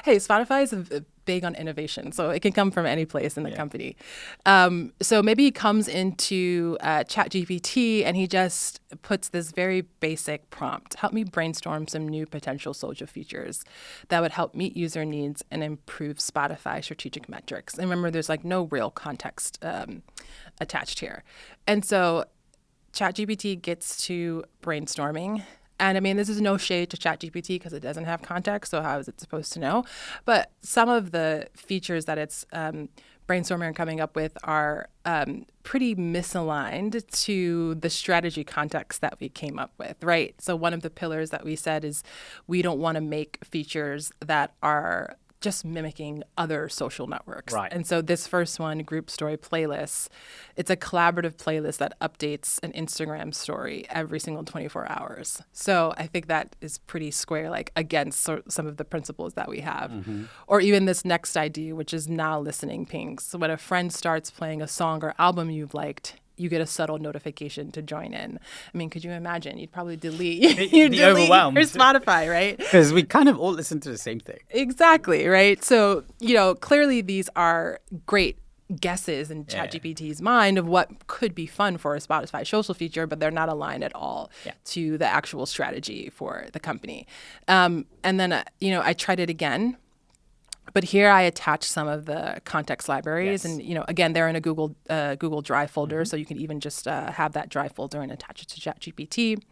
Hey, Spotify is big on innovation, so it can come from any place in the company. So maybe he comes into ChatGPT and he just puts this very basic prompt: help me brainstorm some new potential social features that would help meet user needs and improve Spotify strategic metrics. And remember, there's like no real context attached here. And so ChatGPT gets to brainstorming, And I mean, this is no shade to ChatGPT because it doesn't have context, so how is it supposed to know? But some of the features that it's brainstorming and coming up with are pretty misaligned to the strategy context that we came up with, right? So one of the pillars that we said is we don't want to make features that are just mimicking other social networks. Right. And so this first one, Group Story Playlists, it's a collaborative playlist that updates an Instagram story every single 24 hours. So I think that is pretty square, like against some of the principles that we have. Or even this next idea, which is now listening pings. So when a friend starts playing a song or album you've liked, you get a subtle notification to join in. I mean, could you imagine? You'd probably delete, delete overwhelmed. your Spotify, right? Because we kind of all listen to the same thing. Exactly, right? So, clearly these are great guesses in ChatGPT's mind of what could be fun for a Spotify social feature, but they're not aligned at all to the actual strategy for the company. And then, I tried it again. But here I attach some of the context libraries, and again, they're in a Google Drive folder, so you can even just have that Drive folder and attach it to ChatGPT.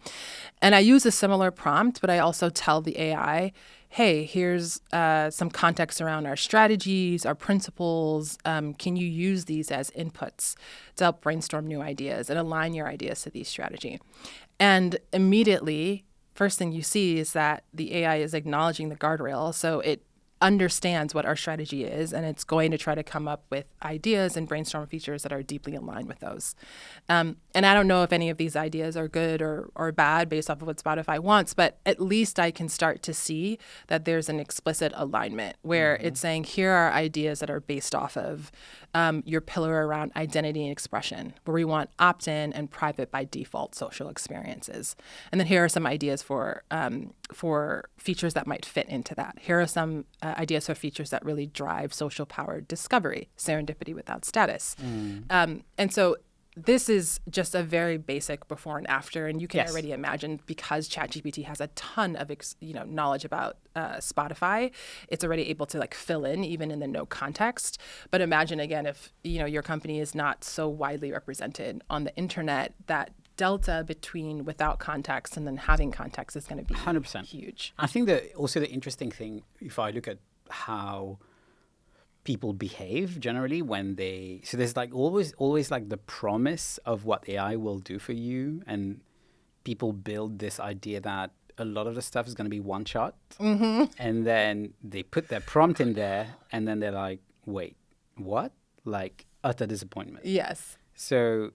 And I use a similar prompt, but I also tell the AI, hey, here's some context around our strategies, our principles. Can you use these as inputs to help brainstorm new ideas and align your ideas to these strategy? And immediately, first thing you see is that the AI is acknowledging the guardrail, so it understands what our strategy is, and it's going to try to come up with ideas and brainstorm features that are deeply aligned with those. And I don't know if any of these ideas are good or bad based off of what Spotify wants, but at least I can start to see that there's an explicit alignment where it's saying, here are ideas that are based off of your pillar around identity and expression, where we want opt-in and private by default social experiences. And then here are some ideas for features that might fit into that. Here are some ideas for features that really drive social power discovery, serendipity without status. And so this is just a very basic before and after, and you can already imagine, because ChatGPT has a ton of knowledge about Spotify, it's already able to fill in even in the no context. But imagine again if your company is not so widely represented on the internet, that delta between without context and then having context is going to be 100% huge. I think that also the interesting thing, if I look at how people behave generally when so there's always the promise of what AI will do for you, and people build this idea that a lot of the stuff is going to be one shot, and then they put their prompt in there, and then they're like, wait, what? Utter disappointment. Yes. So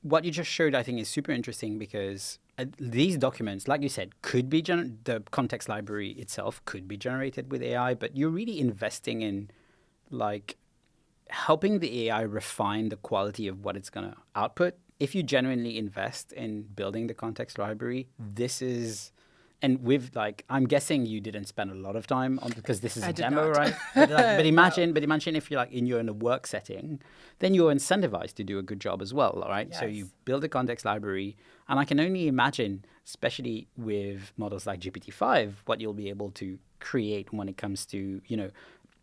what you just showed, I think, is super interesting, because these documents, like you said, could be the context library itself could be generated with AI, but you're really investing in helping the AI refine the quality of what it's going to output. If you genuinely invest in building the context library, this is, and with I'm guessing you didn't spend a lot of time on, because this is a demo, right? But imagine if you're you're in a work setting, then you're incentivized to do a good job as well, right? Yes. So you build a context library, and I can only imagine, especially with models like GPT-5, what you'll be able to create when it comes to,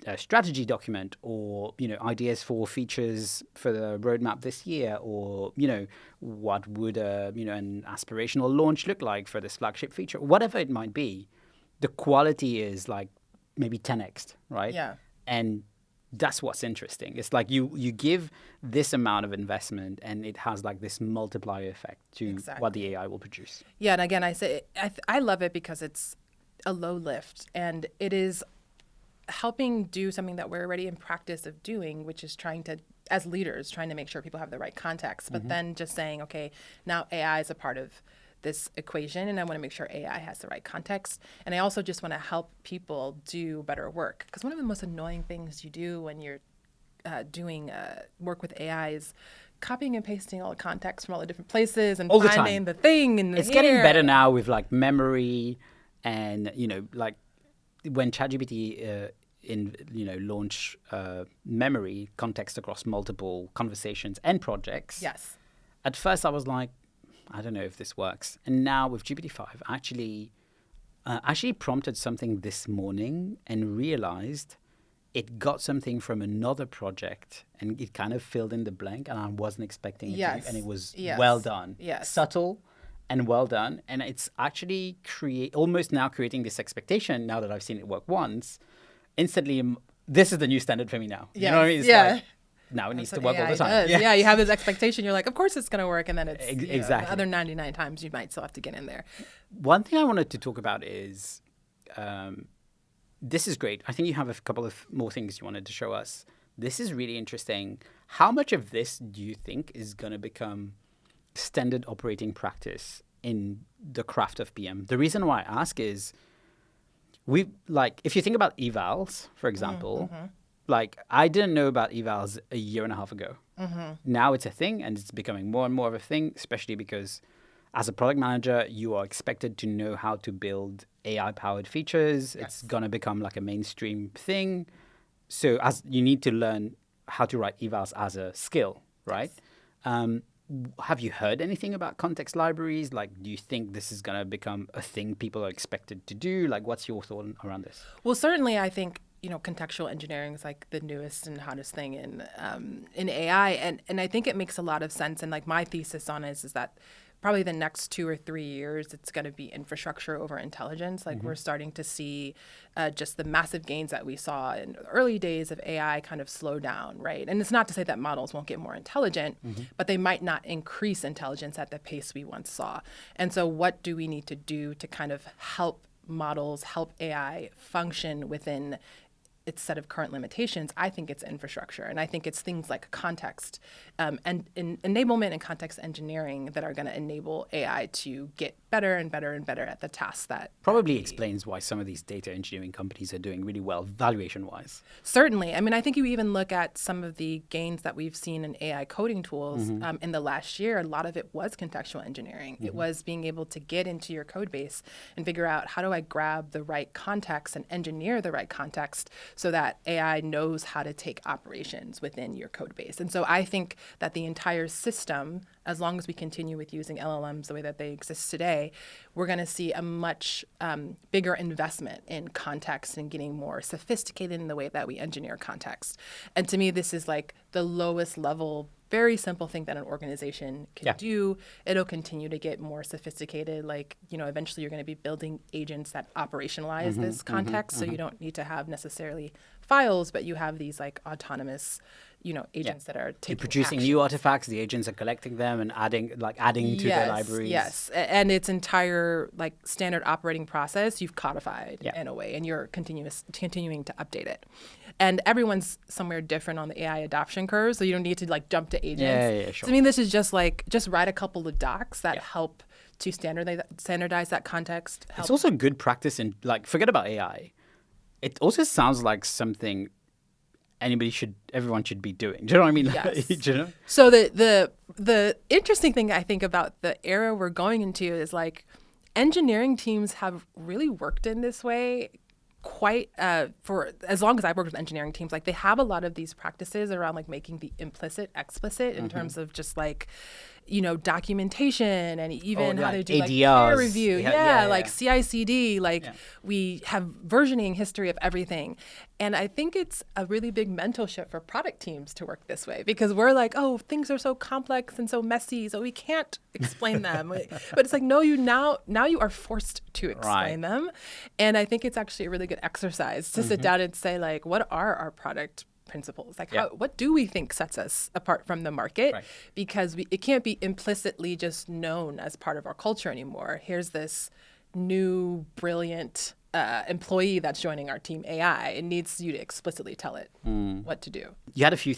a strategy document, or ideas for features for the roadmap this year, or what would an aspirational launch look like for this flagship feature, whatever it might be. The quality is maybe 10x, right? Yeah. And that's what's interesting. It's you give this amount of investment, and it has this multiplier effect to what the AI will produce. Yeah, and again, I say I love it because it's a low lift, and it is helping do something that we're already in practice of doing, which is as leaders, trying to make sure people have the right context, but then just saying, okay, now AI is a part of this equation, and I want to make sure AI has the right context. And I also just want to help people do better work, because one of the most annoying things you do when you're doing work with AI is copying and pasting all the context from all the different places and finding the thing. And it's getting better now with memory, and when ChatGPT launch memory context across multiple conversations and projects. Yes. At first I was like, I don't know if this works. And now with GPT-5, I actually prompted something this morning and realized it got something from another project, and it kind of filled in the blank, and I wasn't expecting it to, and it was well done. Yes. Subtle, and well done. And it's actually almost now creating this expectation, now that I've seen it work once, instantly, this is the new standard for me now. You know what I mean? It's like, now it needs to work all the time. Yeah, you have this expectation. You're like, of course it's going to work. And then it's exactly. The other 99 times you might still have to get in there. One thing I wanted to talk about is, this is great. I think you have a couple of more things you wanted to show us. This is really interesting. How much of this do you think is going to become standard operating practice in the craft of PM? The reason why I ask is, if you think about evals, for example, I didn't know about evals a year and a half ago. Now it's a thing, and it's becoming more and more of a thing, especially because as a product manager, you are expected to know how to build AI-powered features. Yes. It's going to become like a mainstream thing. So as you need to learn how to write evals as a skill, right? Yes. Have you heard anything about context libraries? Do you think this is going to become a thing people are expected to do? What's your thought around this? Well, certainly I think, contextual engineering is the newest and hottest thing in AI. And I think it makes a lot of sense. And my thesis on it is that probably the next 2 or 3 years, it's going to be infrastructure over intelligence. We're starting to see just the massive gains that we saw in the early days of AI kind of slow down, right? And it's not to say that models won't get more intelligent, but they might not increase intelligence at the pace we once saw. And so what do we need to do to kind of help models, help AI function within its set of current limitations? I think it's infrastructure, and I think it's things like context and enablement and context engineering that are going to enable AI to get better and better and better at the tasks that probably explains why some of these data engineering companies are doing really well valuation-wise. Certainly. I mean, I think you even look at some of the gains that we've seen in AI coding tools in the last year. A lot of it was contextual engineering. It was being able to get into your code base and figure out, how do I grab the right context and engineer the right context so that AI knows how to take operations within your code base. And so I think that the entire system, as long as we continue with using LLMs the way that they exist today, we're going to see a much bigger investment in context and getting more sophisticated in the way that we engineer context. And to me, this is the lowest level, very simple thing that an organization can do. It'll continue to get more sophisticated. Eventually you're going to be building agents that operationalize this context. So you don't need to have necessarily files, but you have these autonomous, agents that are taking You're producing actions. new artifacts. The agents are collecting them and adding to their libraries. Yes, and its entire standard operating process you've codified in a way, and you're continuing to update it. And everyone's somewhere different on the AI adoption curve, so you don't need to jump to agents. Yeah, sure. So, I mean, this is just write a couple of docs that help to standardize that context. It's also good practice in forget about AI. It also sounds like something everyone should be doing. Do you know what I mean? Yes. Do you know? So the interesting thing I think about the era we're going into is engineering teams have really worked in this way quite for as long as I've worked with engineering teams. They have a lot of these practices around making the implicit explicit in terms of just documentation and even how to do ADRs. Peer review. CI/CD. We have versioning history of everything. And I think it's a really big mental shift for product teams to work this way, because we're things are so complex and so messy, so we can't explain them. But it's no, now you are forced to explain them. And I think it's actually a really good exercise to sit down and say, what are our product principles? What do we think sets us apart from the market? Right. Because it can't be implicitly just known as part of our culture anymore. Here's this new, brilliant employee that's joining our team AI. It needs you to explicitly tell it what to do. You had a few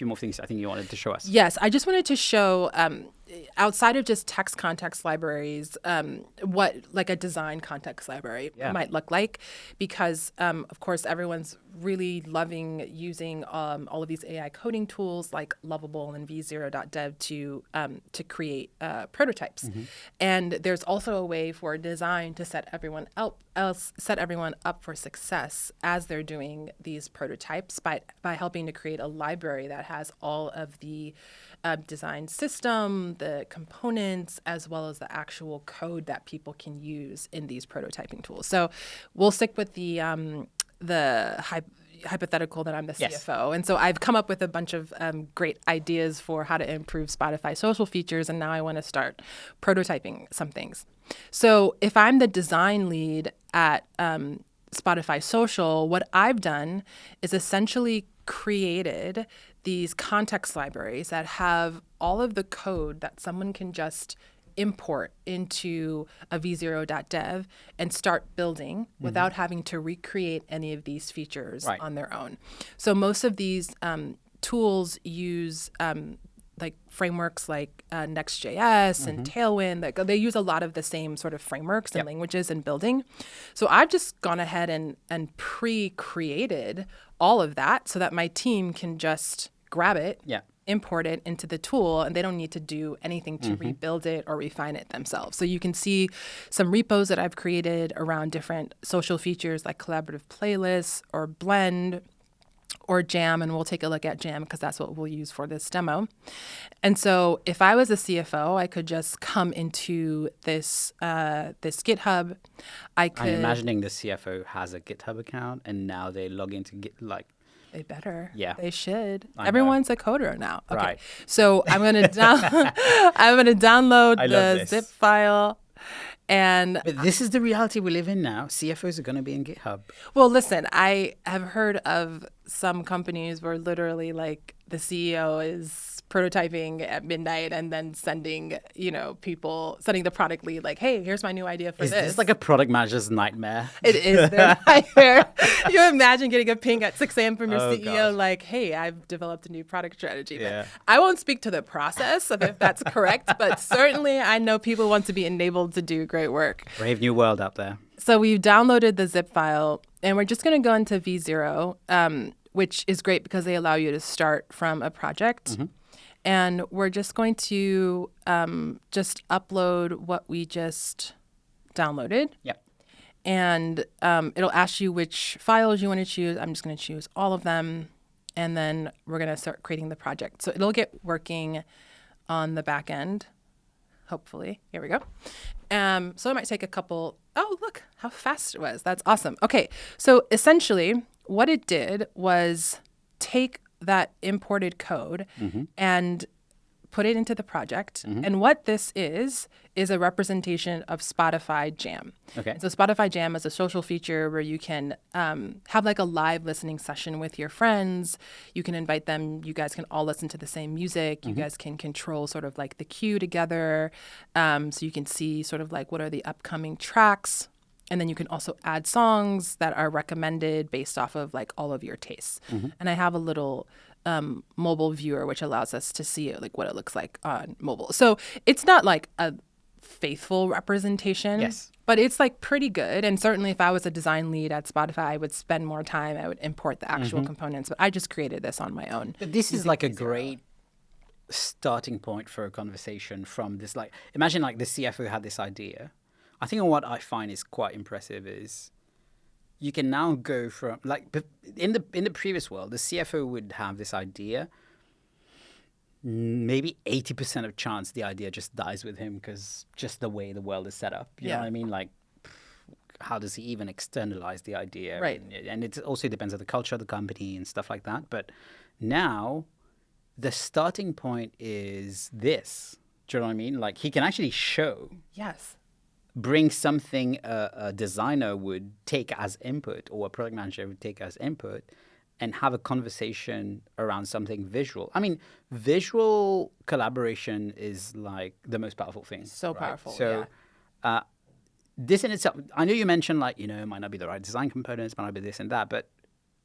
more things I think you wanted to show us. Yes, I just wanted to show, outside of just text context libraries, what a design context library might look like, because of course everyone's really loving using all of these AI coding tools like Lovable and v0.dev to create prototypes. And there's also a way for design to set everyone up for success as they're doing these prototypes by helping to create a library that has all of the design system, the components, as well as the actual code that people can use in these prototyping tools. So we'll stick with the hypothetical that I'm the Yes. CFO. And so I've come up with a bunch of great ideas for how to improve Spotify social features. And now I want to start prototyping some things. So if I'm the design lead at Spotify social, what I've done is essentially created these context libraries that have all of the code that someone can just import into a v0.dev and start building without having to recreate any of these features Right. on their own. So most of these tools use like frameworks like Next.js and Tailwind. Like, they use a lot of the same sort of frameworks and languages in building. So I've just gone ahead and pre-created all of that so that my team can just grab it, import it into the tool, and they don't need to do anything to rebuild it or refine it themselves. So you can see some repos that I've created around different social features like collaborative playlists or blend or jam, and we'll take a look at jam because that's what we'll use for this demo. And so if I was a CFO, I could just come into this this GitHub. I'm imagining the CFO has a GitHub account and now they log into They better. Yeah. They should. I know. Everyone's a coder now. Okay. Right. So I'm gonna download I love the this. zip file. And But this is the reality we live in now. CFOs are going to be in GitHub. well, listen, I have heard of some companies where literally like the CEO is prototyping at midnight and then sending the product lead like, hey, here's my new idea for Is this. this like a product manager's nightmare? It is their nightmare. You imagine getting a ping at 6 a.m. from your Oh, CEO gosh. like, hey, I've developed a new product strategy. Yeah. But I won't speak to the process of if that's correct, but certainly I know people want to be enabled to do great work. Brave new world out there. So we've downloaded the zip file, and we're just going to go into V0, which is great because they allow you to start from a project. And we're just going to just upload what we just downloaded. Yep. And it'll ask you which files you want to choose. I'm just going to choose all of them. And then we're going to start creating the project. So it'll get working on the back end, hopefully. Here we go. So it might take a couple. Oh, look how fast it was. That's awesome. Okay. So essentially what it did was take that imported code and put it into the project. And what this is a representation of Spotify Jam. Okay. So Spotify Jam is a social feature where you can have like a live listening session with your friends. You can invite them. You guys can all listen to the same music. You guys can control sort of like the queue together. So you can see sort of like what are the upcoming tracks. And then you can also add songs that are recommended based off of like all of your tastes. And I have a little mobile viewer which allows us to see it, like what it looks like on mobile. So it's not like a faithful representation, Yes. but it's like pretty good. And certainly if I was a design lead at Spotify, I would spend more time. I would import the actual components. But I just created this on my own. But this is like a great starting point for a conversation from this. Like, imagine like the CFO had this idea. I think what I find is quite impressive is you can now go from like in the previous world, the CFO would have this idea. Maybe 80% of chance the idea just dies with him because just the way the world is set up. You know what I mean? Like, how does he even externalize the idea? Right. And it also depends on the culture of the company and stuff like that. But now the starting point is this. Do you know what I mean? Like, he can actually Yes. bring something a designer would take as input or a product manager would take as input and have a conversation around something visual. I mean, visual collaboration is like the most powerful thing. So right? powerful, So this in itself, I know you mentioned like, it might not be the right design components, might not be this and that, but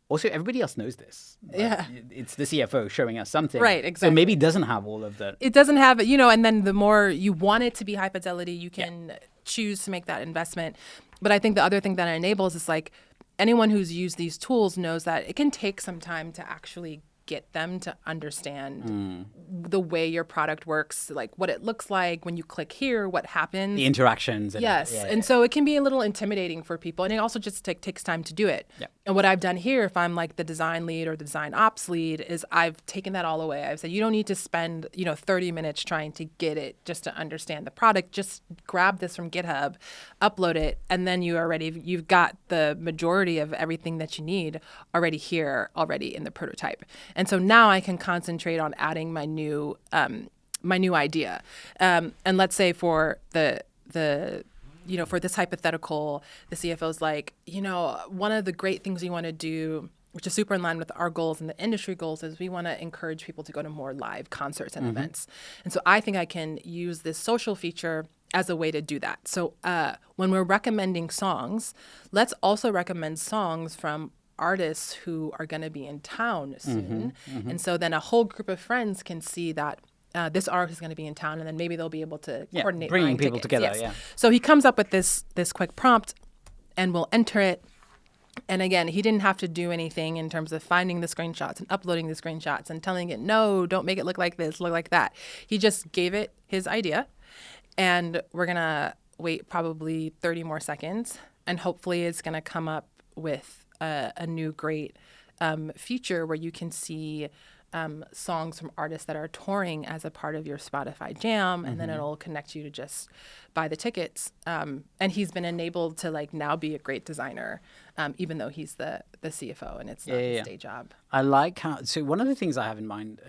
also everybody else knows this. Like, Yeah. It's the CFO showing us something. Right, So exactly. maybe it doesn't have all of that. It doesn't have, and then the more you want it to be high fidelity, you can choose to make that investment. But I think the other thing that it enables is like anyone who's used these tools knows that it can take some time to actually get them to understand the way your product works, like what it looks like when you click here, what happens. The interactions. And Yes. And so it can be a little intimidating for people. And it also just takes time to do it. Yeah. And what I've done here, if I'm like the design lead or the design ops lead, is I've taken that all away. I've said, you don't need to spend, 30 minutes trying to get it just to understand the product. Just grab this from GitHub, upload it, and then you've got the majority of everything that you need already here, already in the prototype. And so now I can concentrate on adding my new idea. And let's say for for this hypothetical, the CFO's like, one of the great things we want to do, which is super in line with our goals and the industry goals, is we want to encourage people to go to more live concerts and events. And so I think I can use this social feature as a way to do that. So when we're recommending songs, let's also recommend songs from artists who are going to be in town soon. And so then a whole group of friends can see that this artist is going to be in town, and then maybe they'll be able to coordinate bringing buying people tickets. together. Yes. Yeah. So he comes up with this quick prompt, and we'll enter it. And again, he didn't have to do anything in terms of finding the screenshots and uploading the screenshots and telling it, no, don't make it look like this, look like that. He just gave it his idea, and we're going to wait probably 30 more seconds, and hopefully it's going to come up with a new great feature where you can see songs from artists that are touring as a part of your Spotify jam, and then it'll connect you to just buy the tickets. And he's been enabled to now be a great designer, even though he's the CFO and it's not his day job. I like how. So one of the things I have in mind,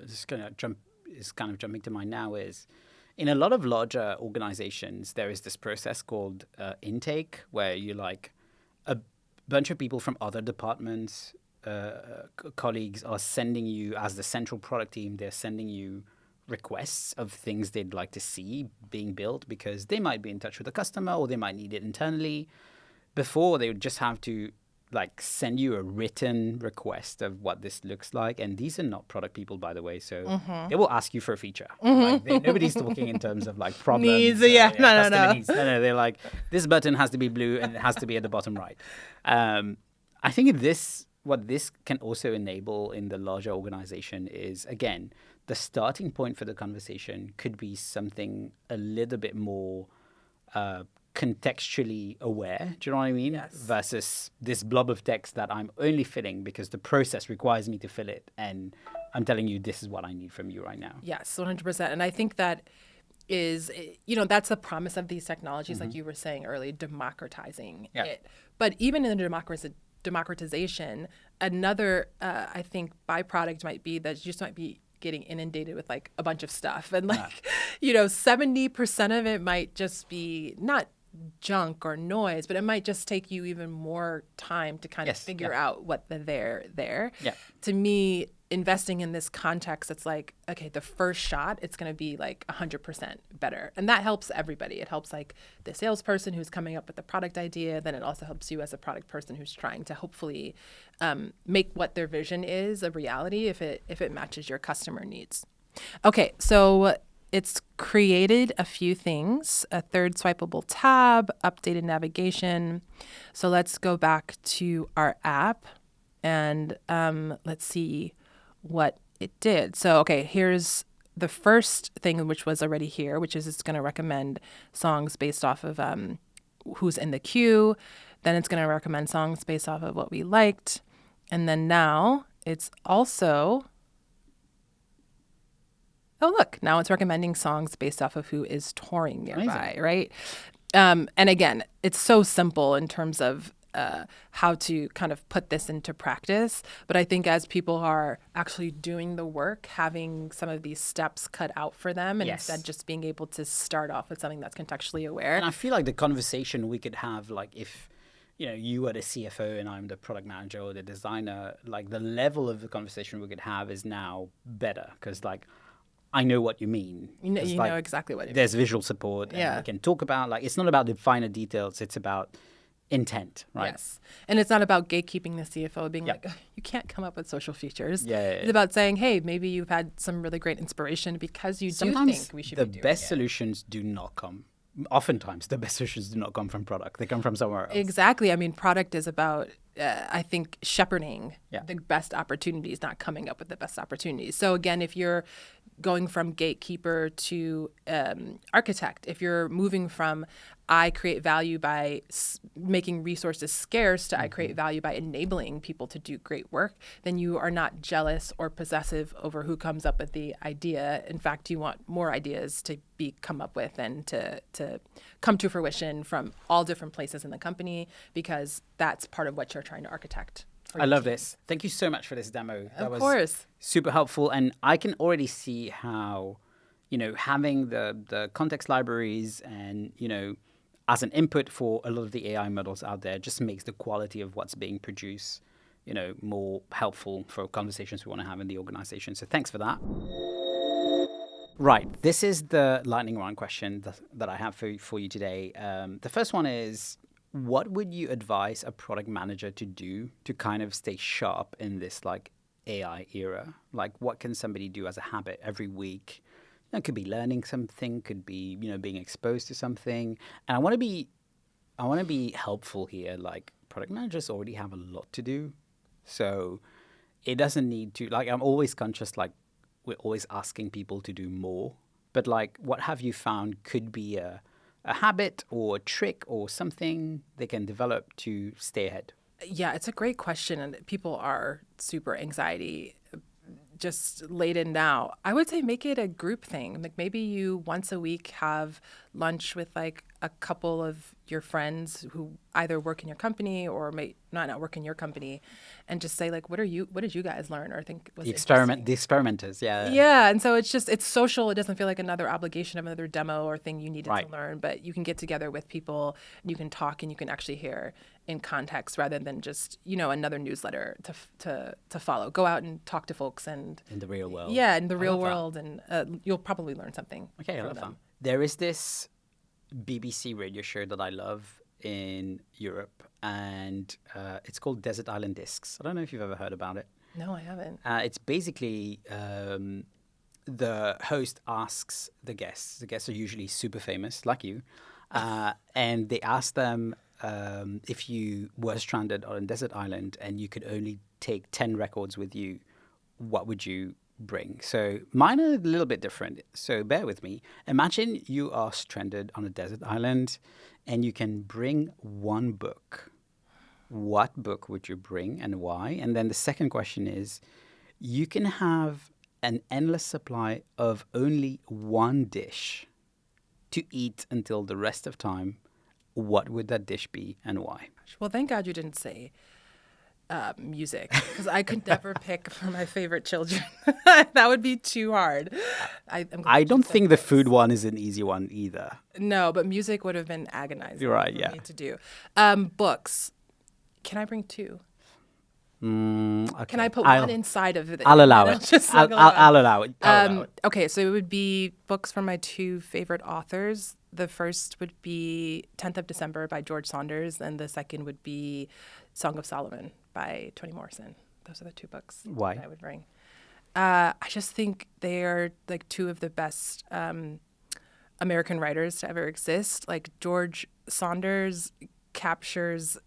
is kind of jumping to mind now, is in a lot of larger organizations there is this process called intake, where you a bunch of people from other departments. Colleagues are sending you, as the central product team, they're sending you requests of things they'd like to see being built because they might be in touch with the customer or they might need it internally. Before, they would just have to send you a written request of what this looks like. And these are not product people, by the way. So they will ask you for a feature. Nobody's talking in terms of problems. Needs, no. Needs. No, they're like, this button has to be blue and it has to be at the bottom right. I think what this can also enable in the larger organization is, again, the starting point for the conversation could be something a little bit more contextually aware. Do you know what I mean? Yes. Versus this blob of text that I'm only filling because the process requires me to fill it. And I'm telling you, this is what I need from you right now. Yes, 100%. And I think that is, that's the promise of these technologies, like you were saying earlier, democratizing it. But even in the democratization, another I think byproduct might be that you just might be getting inundated with a bunch of stuff, and 70% of it might just be not junk or noise, but it might just take you even more time to kind of figure out what the there. To me, investing in this context, it's okay, the first shot, it's going to be 100% better. And that helps everybody. It helps the salesperson who's coming up with the product idea. Then it also helps you as a product person who's trying to hopefully make what their vision is a reality if it matches your customer needs. Okay, so it's created a few things: a third swipeable tab, updated navigation. So let's go back to our app and let's see what it did. So, okay, here's the first thing, which was already here, which is it's going to recommend songs based off of who's in the queue. Then it's going to recommend songs based off of what we liked. And then now it's also, now it's recommending songs based off of who is touring nearby, right? And again, it's so simple in terms of how to kind of put this into practice. But I think as people are actually doing the work, having some of these steps cut out for them, and instead just being able to start off with something that's contextually aware. And I feel like the conversation we could have, if you are the CFO and I'm the product manager or the designer, the level of the conversation we could have is now better because I know what you mean. You know exactly what you mean. There's visual support. And we can talk about, it's not about the finer details. It's about intent, right? Yes. And it's not about gatekeeping the CFO being you can't come up with social features. It's about saying, hey, maybe you've had some really great inspiration because you do think we should be doing it. The best solutions do not come. Oftentimes, the best solutions do not come from product. They come from somewhere else. Exactly. I mean, product is about I think shepherding the best opportunities, not coming up with the best opportunities. So again, if you're going from gatekeeper to architect, if you're moving from I create value by making resources scarce to I create value by enabling people to do great work, then you are not jealous or possessive over who comes up with the idea. In fact, you want more ideas to be come up with and to come to fruition from all different places in the company, because that's part of what you're trying to architect. I love this. Thank you so much for this demo. That Of course. super helpful. And I can already see how, having the context libraries and, as an input for a lot of the AI models out there just makes the quality of what's being produced, more helpful for conversations we want to have in the organization. So thanks for that. Right. This is the lightning round question that I have for you today. The first one is, what would you advise a product manager to do to kind of stay sharp in this AI era? Like, what can somebody do as a habit every week? It could be learning something, could be, being exposed to something. And I want to be helpful here. Like, product managers already have a lot to do. So it doesn't need to, I'm always conscious, we're always asking people to do more. But what have you found could be a habit or a trick or something they can develop to stay ahead? Yeah, it's a great question, and people are super anxiety just laden now. I would say make it a group thing. Like maybe you once a week have lunch with a couple of your friends who either work in your company or may not work in your company, and just say what did you guys learn or think was the experimenters, yeah. And so it's social. It doesn't feel like another obligation of another demo or thing you needed to learn, but you can get together with people and you can talk and you can actually hear in context rather than just another newsletter to follow. Go out and talk to folks and in the real world. Yeah, in the real world, and you'll probably learn something. Okay, I love that. There is this BBC radio show that I love in Europe, and it's called Desert Island Discs. I don't know if you've ever heard about it. No, I haven't. It's basically the host asks the guests. The guests are usually super famous, like you, and they ask them if you were stranded on a desert island and you could only take 10 records with you, what would you bring? So mine are a little bit different. So bear with me. Imagine you are stranded on a desert island and you can bring one book. What book would you bring and why? And then the second question is, you can have an endless supply of only one dish to eat until the rest of time. What would that dish be and why? Well, thank God you didn't say music, because I could never pick for my favorite children. That would be too hard. I don't think the food one is an easy one either. No, but music would have been agonizing. You're right, for me to do. Books. Can I bring two? Okay. Can I put one inside of it? I'll allow it. I'll allow it. Okay, so it would be books from my two favorite authors. The first would be 10th of December by George Saunders, and the second would be Song of Solomon by Toni Morrison. Those are the two books Why? that I would bring. I just think they are two of the best American writers to ever exist. George Saunders captures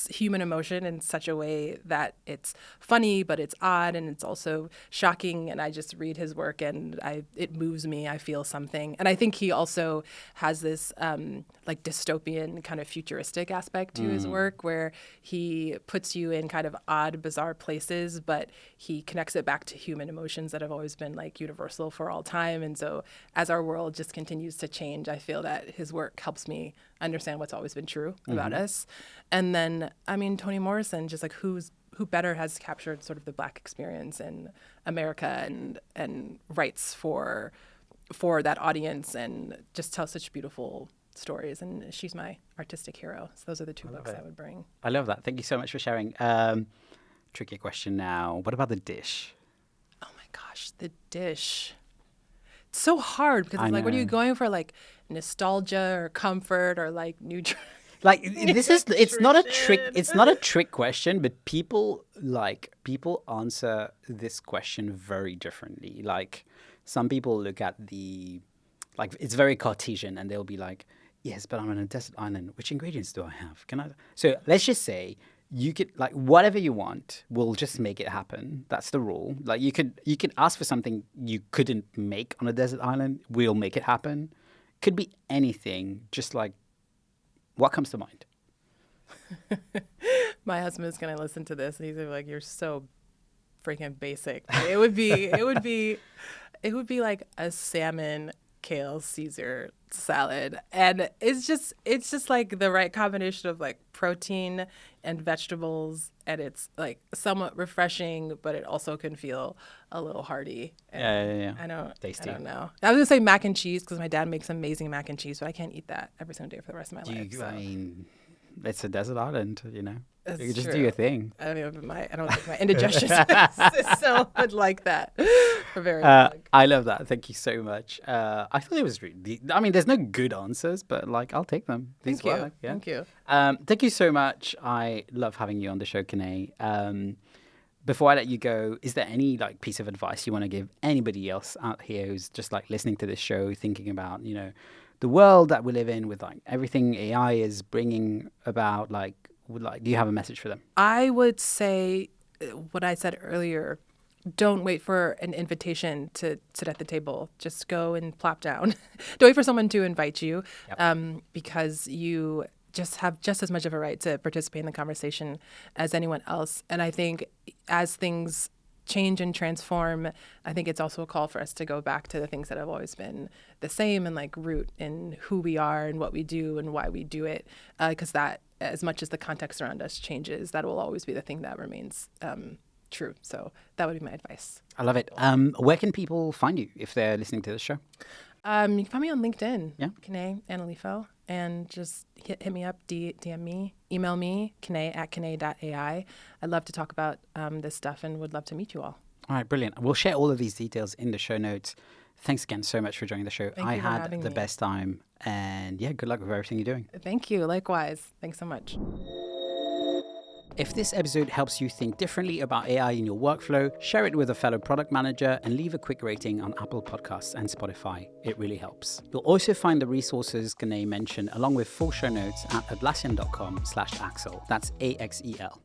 human emotion in such a way that it's funny, but it's odd, and it's also shocking. And I just read his work and it moves me. I feel something. And I think he also has this dystopian kind of futuristic aspect to his work, where he puts you in kind of odd, bizarre places, but he connects it back to human emotions that have always been universal for all time. And so as our world just continues to change, I feel that his work helps me understand what's always been true about us. And then, Toni Morrison, just who better has captured sort of the Black experience in America and writes for that audience and just tells such beautiful stories. And she's my artistic hero. So those are the two books I would bring. I love that. Thank you so much for sharing. Tricky question now. What about the dish? Oh my gosh, the dish. It's so hard because it's what are you going for? Nostalgia or comfort or nutrition? It's not a trick. It's not a trick question, but people answer this question very differently. Some people look at it's very Cartesian, and they'll be like, yes, but I'm on a desert island. Which ingredients do I have? So let's just say you could like whatever you want, we'll just make it happen. That's the rule. Like you could ask for something you couldn't make on a desert island. We'll make it happen. Could be anything. Just like what comes to mind. My husband is gonna listen to this and he's gonna be like, "You're so freaking basic." It would be like a salmon kale Caesar salad, and it's just like the right combination of like protein and vegetables, and it's like somewhat refreshing, but it also can feel a little hearty. And Yeah. Tasty. I don't know. I was gonna say mac and cheese because my dad makes amazing mac and cheese, but I can't eat that every single day for the rest of my life. I mean, it's a desert island, you know. That's You can just true. do your thing. I don't think my indigestion system would like that for very long. I love that. Thank you so much. I thought it was really. I mean, there's no good answers, but like I'll take them. Thank you. Thank you. Thank you so much. I love having you on the show, Kene. Before I let you go, is there any like piece of advice you want to give anybody else out here who's just like listening to this show, thinking about the world that we live in with like everything AI is bringing about? Do you have a message for them? I would say what I said earlier. Don't wait for an invitation to sit at the table. Just go and plop down. Don't wait for someone to invite you, because you just have just as much of a right to participate in the conversation as anyone else. And I think as things change and transform, I think it's also a call for us to go back to the things that have always been the same and like root in who we are and what we do and why we do it. Because that, as much as the context around us changes, that will always be the thing that remains true. So that would be my advice. I love it. Where can people find you if they're listening to this show? You can find me on LinkedIn, Yeah. Kene Anoliefo, and just hit me up, DM me, email me, kene@kene.ai. I'd love to talk about this stuff and would love to meet you all. All right, brilliant. We'll share all of these details in the show notes. Thanks again so much for joining the show. Thank I you for had having the me. best time. And yeah, good luck with everything you're doing. Thank you. Likewise. Thanks so much. If this episode helps you think differently about AI in your workflow, share it with a fellow product manager and leave a quick rating on Apple Podcasts and Spotify. It really helps. You'll also find the resources Kene mentioned along with full show notes at atlassian.com/Axel. That's AXEL.